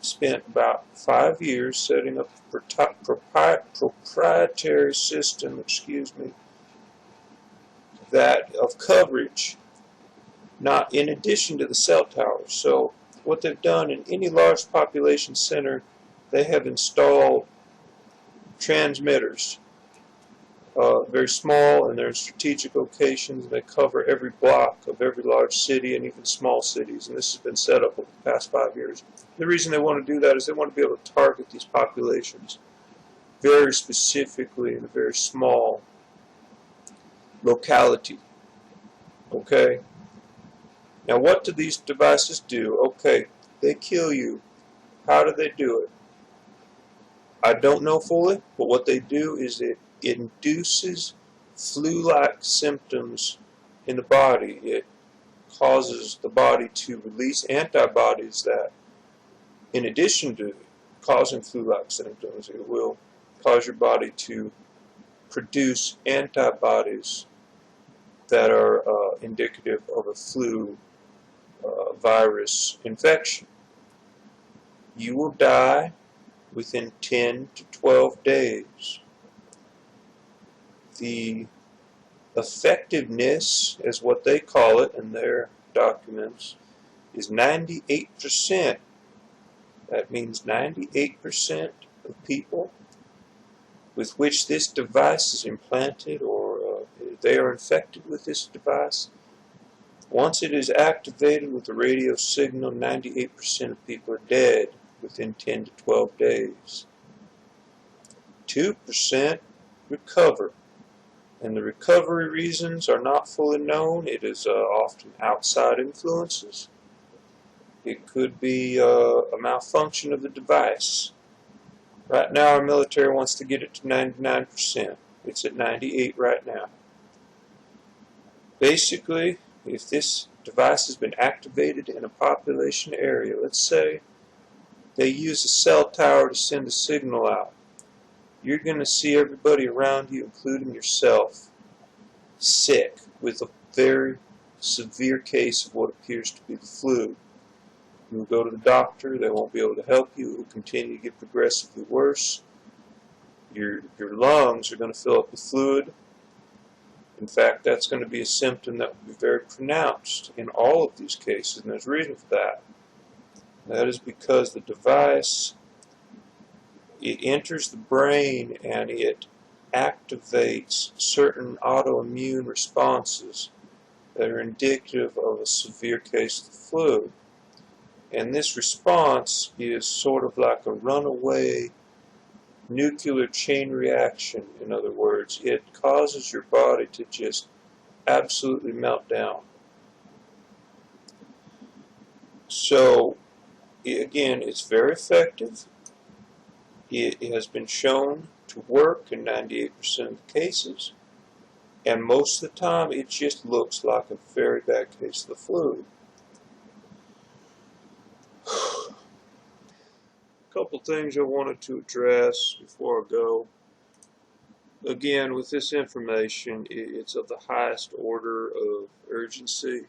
spent about 5 years setting up a proprietary system, that of coverage, not in addition to the cell towers. So what they've done in any large population center, they have installed transmitters, very small, and they're in strategic locations. They cover every block of every large city and even small cities, and this has been set up over the past 5 years. The reason they want to do that is they want to be able to target these populations very specifically in a very small locality. Okay? Now, what do these devices do? Okay, they kill you. How do they do it? I don't know fully, but what they do is it induces flu-like symptoms in the body. It causes the body to release antibodies that, in addition to causing flu-like symptoms, it will cause your body to produce antibodies that are indicative of a flu virus infection. You will die within 10 to 12 days. The effectiveness, is what they call it in their documents, is 98%. That means 98% of people with which this device is implanted, or they are infected with this device, once it is activated with the radio signal, 98% of people are dead within 10 to 12 days. 2% recover, and the recovery reasons are not fully known. It is often outside influences. It could be a malfunction of the device. Right now, our military wants to get it to 99%. It's at 98% right now. Basically, if this device has been activated in a population area, let's say they use a cell tower to send a signal out, you're going to see everybody around you, including yourself, sick with a very severe case of what appears to be the flu. You'll go to the doctor, they won't be able to help you, it will continue to get progressively worse. Your lungs are going to fill up with fluid. In fact, that's going to be a symptom that will be very pronounced in all of these cases, and there's a reason for that. That is because the device, it enters the brain and it activates certain autoimmune responses that are indicative of a severe case of the flu. And this response is sort of like a runaway nuclear chain reaction. In other words, it causes your body to just absolutely melt down. So, again, it's very effective. It has been shown to work in 98% of the cases, and most of the time it just looks like a very bad case of the flu. A couple things I wanted to address before I go. Again, with this information, it's of the highest order of urgency.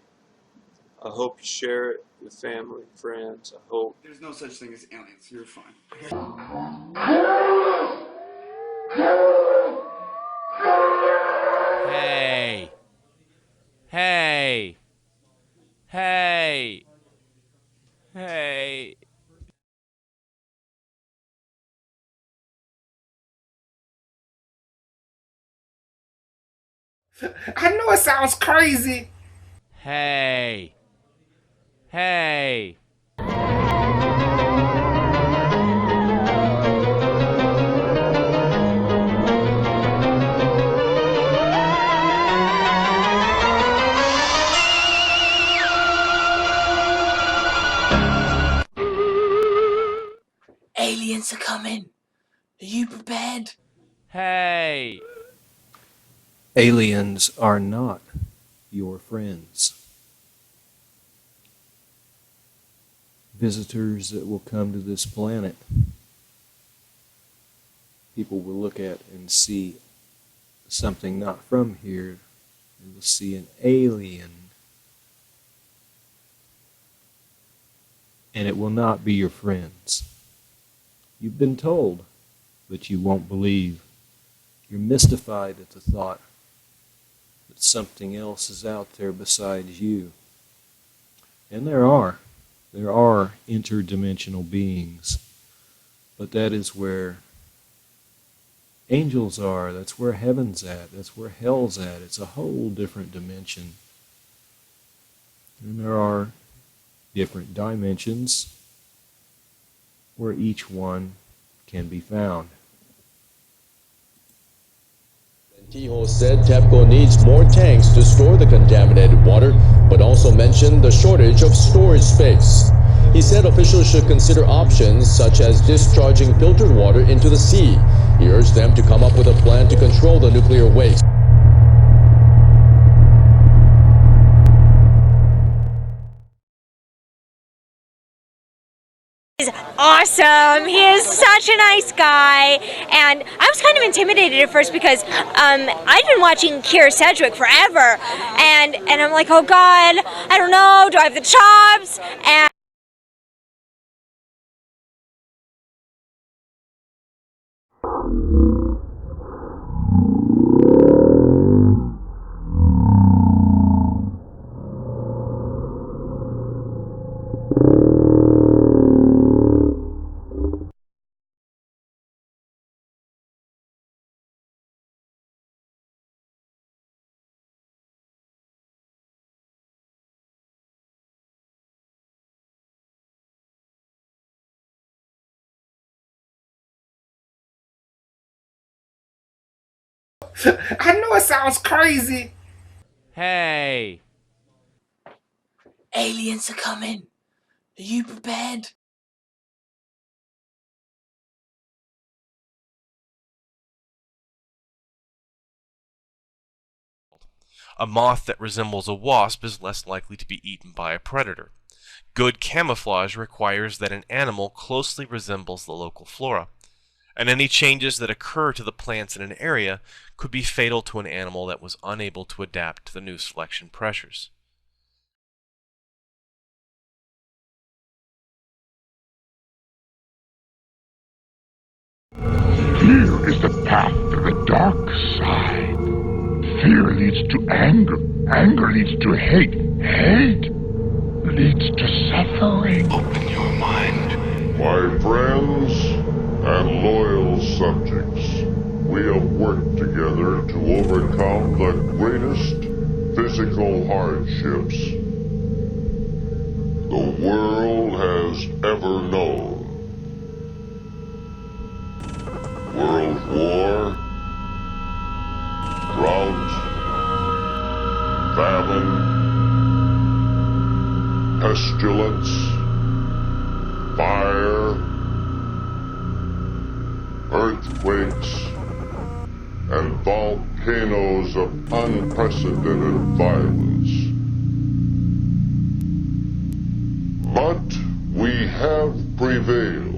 I hope you share it with family and friends. I hope. There's no such thing as aliens. You're fine. Hey. Hey. Hey. Hey. I know it sounds crazy. Hey. Hey. Aliens are coming. Are you prepared? Hey. Aliens are not your friends. Visitors that will come to this planet, people will look at and see something not from here You will see an alien. And it will not be your friends. You've been told, but you won't believe. You're mystified at the thought that something else is out there besides you. And there are interdimensional beings. But that is where angels are. That's where heaven's at. That's where hell's at. It's a whole different dimension. And there are different dimensions where each one can be found. Tiho said TEPCO needs more tanks to store the contaminated water, but also mentioned the shortage of storage space. He said officials should consider options such as discharging filtered water into the sea. He urged them to come up with a plan to control the nuclear waste. Awesome. He is such a nice guy, and I was kind of intimidated at first because I'd been watching Keira Sedgwick forever, and I'm like, oh God, I don't know, do I have the chops? And I know it sounds crazy. Hey. Aliens are coming. Are you prepared? A moth that resembles a wasp is less likely to be eaten by a predator. Good camouflage requires that an animal closely resembles the local flora, and any changes that occur to the plants in an area could be fatal to an animal that was unable to adapt to the new selection pressures. Fear is the path to the dark side. Fear leads to anger. Anger leads to hate. Hate leads to suffering. Open your mind. My friends and loyal subjects, we have worked together to overcome the greatest physical hardships the world has ever known. World War, drought, famine, pestilence, fire, earthquakes, and volcanoes of unprecedented violence. But we have prevailed,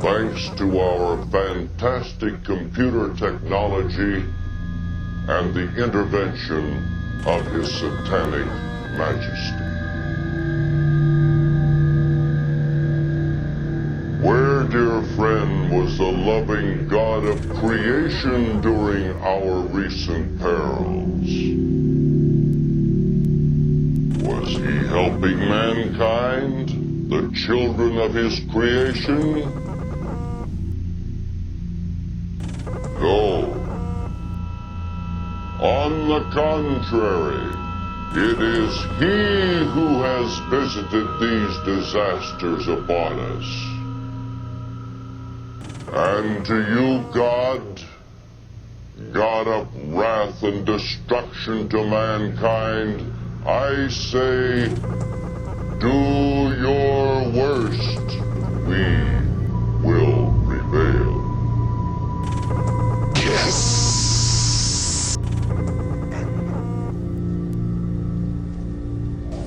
thanks to our fantastic computer technology and the intervention of His Satanic Majesty. Where, dear friend, was the loving God of creation during our recent perils? Was He helping mankind, the children of His creation? No. On the contrary, it is He who has visited these disasters upon us. And to you, God, God of wrath and destruction to mankind, I say, do your worst. We will prevail. Yes.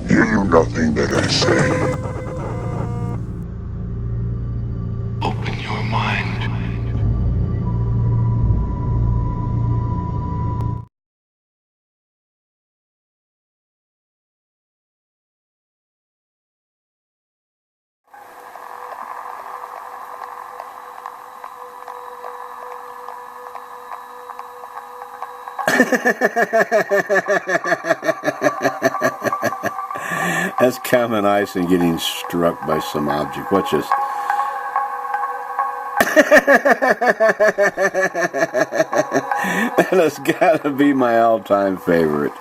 You do nothing that I say. That's common ice and getting struck by some object. Watch this. That has got to be my all-time favorite.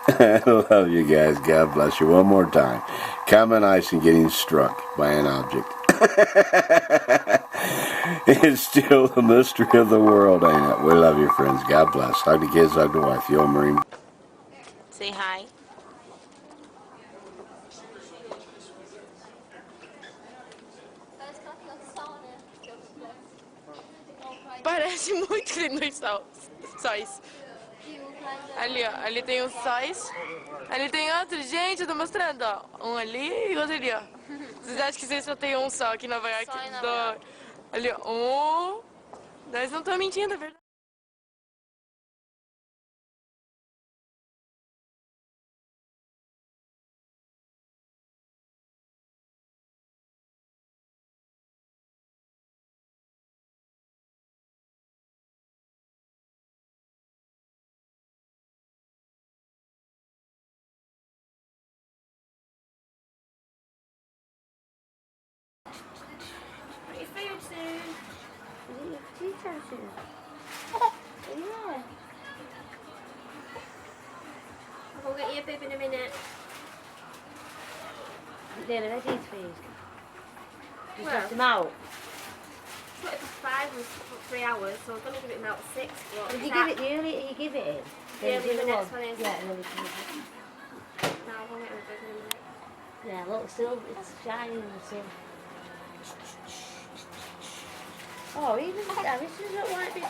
I love you guys. God bless you. One more time. Common ice and getting struck by an object. It's still the mystery of the world, ain't it? We love you, friends. God bless. Hug the kids, hug the wife. Yo, Marine. Say hi. Parece muito lindo os sóis. Ali, ó. Ali tem os sóis. Ali tem outro. Gente, eu tô mostrando, ó. Um ali e outro ali, ó. Vocês acham que vocês só tem um só aqui em Nova York? Ali, ó. Um. Nós não estamos mentindo, é verdade. Yeah. I'll get you a bib in a minute. They're ready for you. Just Well, left them out. Put it for 5 and for 3 hours, so I'm going to give it about 6. Did you give it the earlier you give it in? The earlier do the the next one is. Yeah, and then you can have it. No, I'll get it a bib in a minute. Yeah, look, still, it's shining still. Oh, even this is not like this is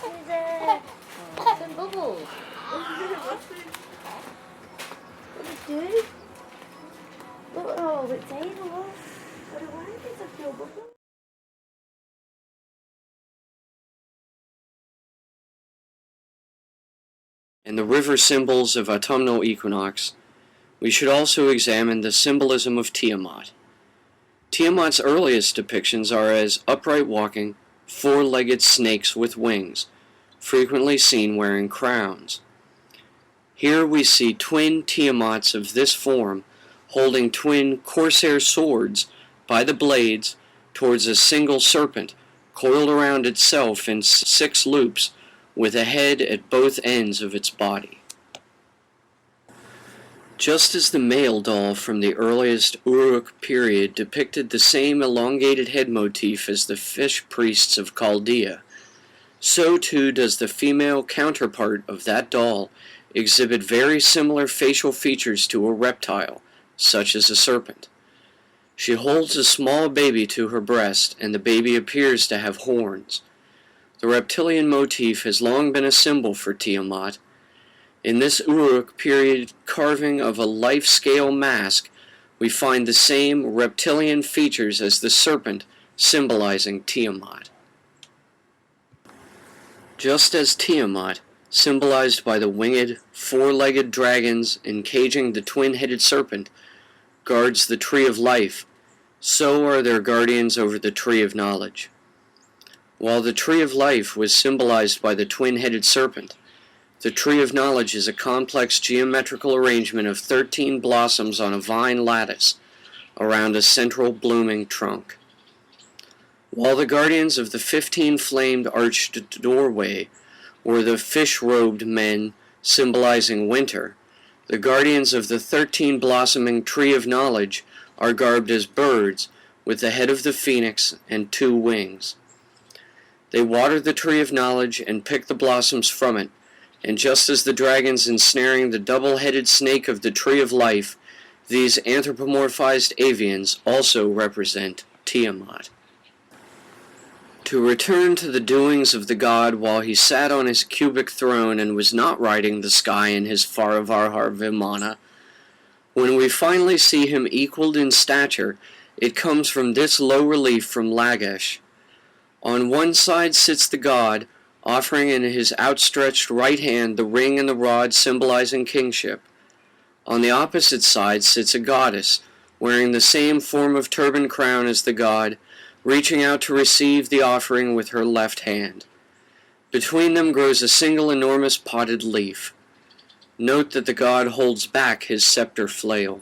some bubbles. What did it do? Look at all the table, look. What a word is a few bubbles. In the river symbols of autumnal equinox, we should also examine the symbolism of Tiamat. Tiamat's earliest depictions are as upright walking, four-legged snakes with wings, frequently seen wearing crowns. Here we see twin Tiamats of this form holding twin corsair swords by the blades towards a single serpent coiled around itself in 6 loops with a head at both ends of its body. Just as the male doll from the earliest Uruk period depicted the same elongated head motif as the fish priests of Chaldea, so too does the female counterpart of that doll exhibit very similar facial features to a reptile, such as a serpent. She holds a small baby to her breast, and the baby appears to have horns. The reptilian motif has long been a symbol for Tiamat. In this Uruk period carving of a life-scale mask, we find the same reptilian features as the serpent symbolizing Tiamat. Just as Tiamat, symbolized by the winged, four-legged dragons encaging the twin-headed serpent, guards the tree of life, so are their guardians over the tree of knowledge. While the tree of life was symbolized by the twin-headed serpent, the tree of knowledge is a complex geometrical arrangement of 13 blossoms on a vine lattice around a central blooming trunk. While the guardians of the 15-flamed arched doorway were the fish-robed men symbolizing winter, the guardians of the 13 blossoming tree of knowledge are garbed as birds with the head of the phoenix and 2 wings. They water the tree of knowledge and pick the blossoms from it, and just as the dragons ensnaring the double-headed snake of the tree of life, these anthropomorphized avians also represent Tiamat. To return to the doings of the god while he sat on his cubic throne and was not riding the sky in his Faravarhar Vimana, when we finally see him equaled in stature, it comes from this low relief from Lagash. On one side sits the god, offering in his outstretched right hand the ring and the rod symbolizing kingship. On the opposite side sits a goddess, wearing the same form of turban crown as the god, reaching out to receive the offering with her left hand. Between them grows a single enormous potted leaf. Note that the god holds back his scepter flail.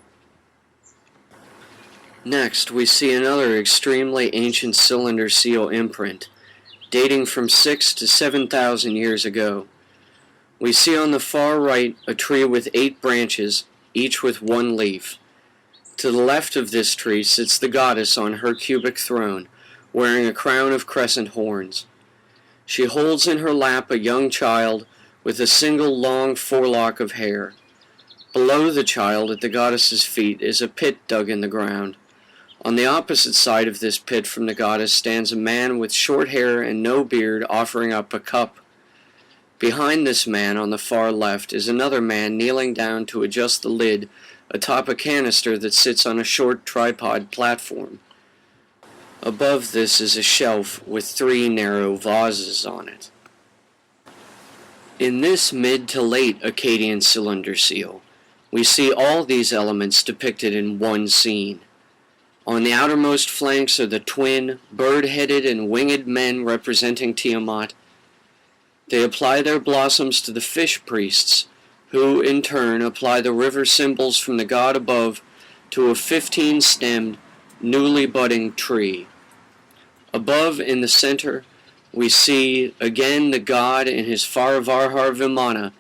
Next, we see another extremely ancient cylinder seal imprint, dating from 6,000 to 7,000 years ago. We see on the far right a tree with 8 branches, each with 1 leaf. To the left of this tree sits the goddess on her cubic throne, wearing a crown of crescent horns. She holds in her lap a young child with a single long forelock of hair. Below the child, at the goddess's feet, is a pit dug in the ground. On the opposite side of this pit from the goddess stands a man with short hair and no beard offering up a cup. Behind this man on the far left is another man kneeling down to adjust the lid atop a canister that sits on a short tripod platform. Above this is a shelf with 3 narrow vases on it. In this mid to late Akkadian cylinder seal, we see all these elements depicted in one scene. On the outermost flanks are the twin, bird-headed and winged men representing Tiamat. They apply their blossoms to the fish priests, who, in turn, apply the river symbols from the god above to a 15-stemmed, newly budding tree. Above, in the center, we see again the god in his Faravarhar Vimana,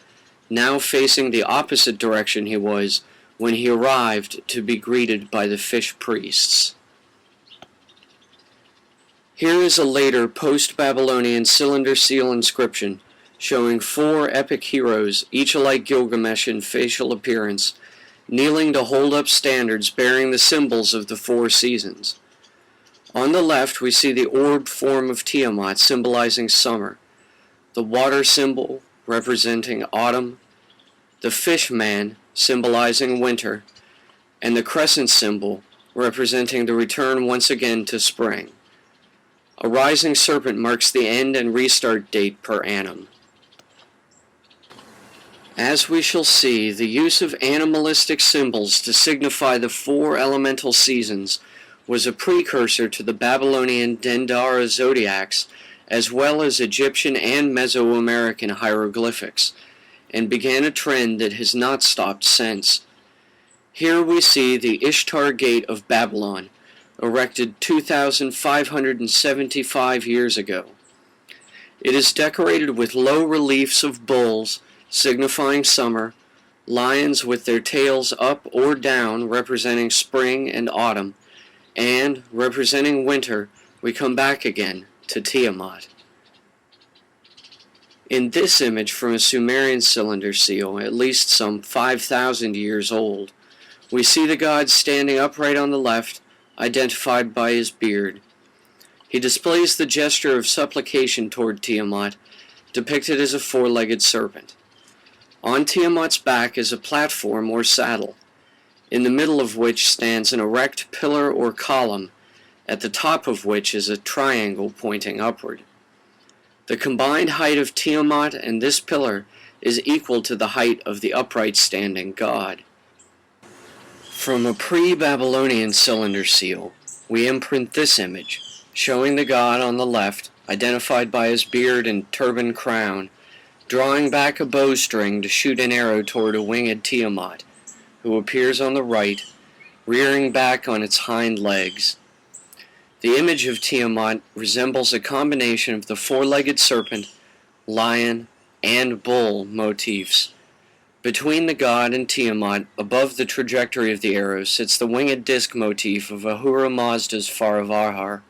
now facing the opposite direction he was when he arrived to be greeted by the fish priests. Here is a later post-Babylonian cylinder seal inscription showing 4 epic heroes, each alike Gilgamesh in facial appearance, kneeling to hold up standards bearing the symbols of the 4 seasons. On the left we see the orbed form of Tiamat symbolizing summer, the water symbol representing autumn, the fish man symbolizing winter, and the crescent symbol representing the return once again to spring. A rising serpent marks the end and restart date per annum. As we shall see, the use of animalistic symbols to signify the 4 elemental seasons was a precursor to the Babylonian Dendara zodiacs, as well as Egyptian and Mesoamerican hieroglyphics, and began a trend that has not stopped since. Here we see the Ishtar Gate of Babylon, erected 2,575 years ago. It is decorated with low reliefs of bulls, signifying summer, lions with their tails up or down representing spring and autumn, and, representing winter, we come back again to Tiamat. In this image from a Sumerian cylinder seal, at least some 5,000 years old, we see the god standing upright on the left, identified by his beard. He displays the gesture of supplication toward Tiamat, depicted as a 4-legged serpent. On Tiamat's back is a platform or saddle, in the middle of which stands an erect pillar or column, at the top of which is a triangle pointing upward. The combined height of Tiamat and this pillar is equal to the height of the upright standing god. From a pre-Babylonian cylinder seal, we imprint this image, showing the god on the left, identified by his beard and turban crown, drawing back a bowstring to shoot an arrow toward a winged Tiamat, who appears on the right, rearing back on its hind legs. The image of Tiamat resembles a combination of the 4-legged serpent, lion, and bull motifs. Between the god and Tiamat, above the trajectory of the arrow, sits the winged disc motif of Ahura Mazda's Faravarhar.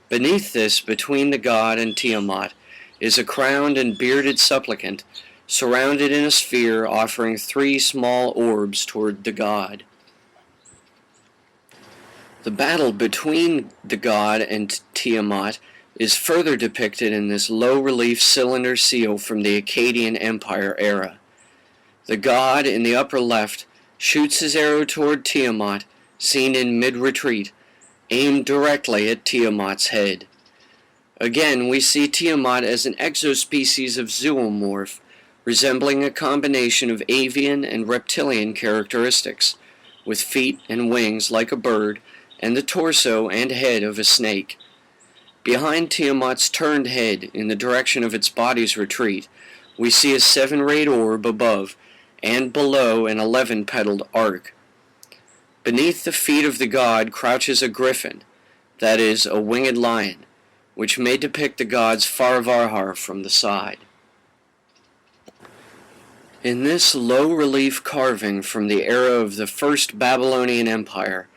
Beneath this, between the god and Tiamat, is a crowned and bearded supplicant, surrounded in a sphere offering 3 small orbs toward the god. The battle between the god and Tiamat is further depicted in this low-relief cylinder seal from the Akkadian Empire era. The god in the upper left shoots his arrow toward Tiamat, seen in mid-retreat, aimed directly at Tiamat's head. Again, we see Tiamat as an exospecies of zoomorph, resembling a combination of avian and reptilian characteristics, with feet and wings like a bird, and the torso and head of a snake. Behind Tiamat's turned head, in the direction of its body's retreat, we see a 7-rayed orb above, and below an 11-petaled ark. Beneath the feet of the god crouches a griffin, that is, a winged lion, which may depict the god's Farvarhar from the side. In this low-relief carving from the era of the First Babylonian Empire,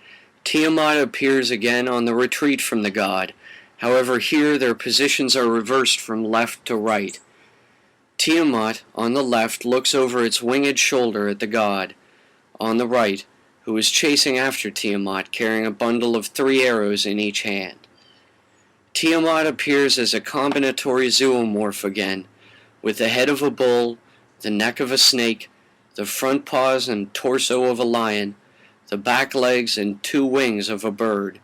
Tiamat appears again on the retreat from the god. However, here their positions are reversed from left to right. Tiamat, on the left, looks over its winged shoulder at the god, on the right, who is chasing after Tiamat, carrying a bundle of 3 arrows in each hand. Tiamat appears as a combinatory zoomorph again, with the head of a bull, the neck of a snake, the front paws and torso of a lion, the back legs and 2 wings of a bird.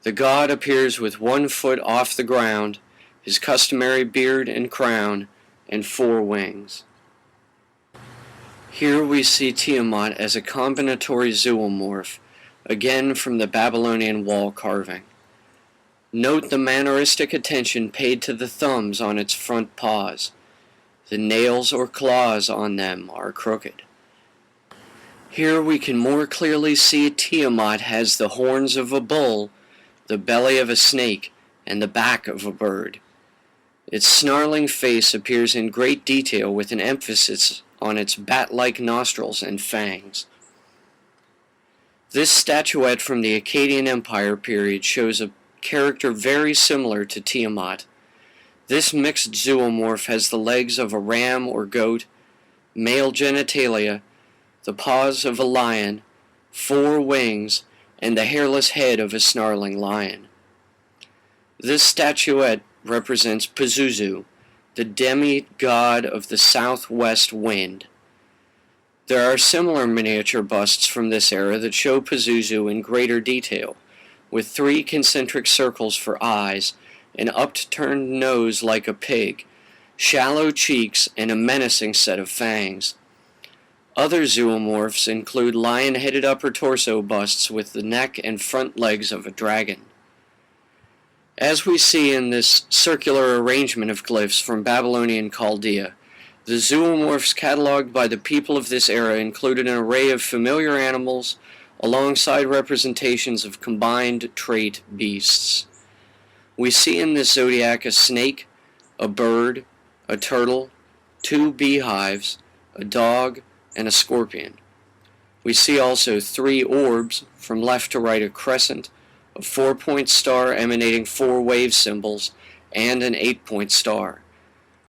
The god appears with 1 foot off the ground, his customary beard and crown, and 4 wings. Here we see Tiamat as a combinatory zoomorph, again from the Babylonian wall carving. Note the manneristic attention paid to the thumbs on its front paws. The nails or claws on them are crooked. Here we can more clearly see Tiamat has the horns of a bull, the belly of a snake, and the back of a bird. Its snarling face appears in great detail with an emphasis on its bat-like nostrils and fangs. This statuette from the Akkadian Empire period shows a character very similar to Tiamat. This mixed zoomorph has the legs of a ram or goat, male genitalia, the paws of a lion, 4 wings, and the hairless head of a snarling lion. This statuette represents Pazuzu, the demigod of the southwest wind. There are similar miniature busts from this era that show Pazuzu in greater detail, with 3 concentric circles for eyes, an upturned nose like a pig, shallow cheeks, and a menacing set of fangs. Other zoomorphs include lion-headed upper torso busts with the neck and front legs of a dragon. As we see in this circular arrangement of glyphs from Babylonian Chaldea, the zoomorphs cataloged by the people of this era included an array of familiar animals alongside representations of combined trait beasts. We see in this zodiac a snake, a bird, a turtle, 2 beehives, a dog, and a scorpion. We see also 3 orbs, from left to right a crescent, a 4-point star emanating 4 wave symbols, and an 8-point star.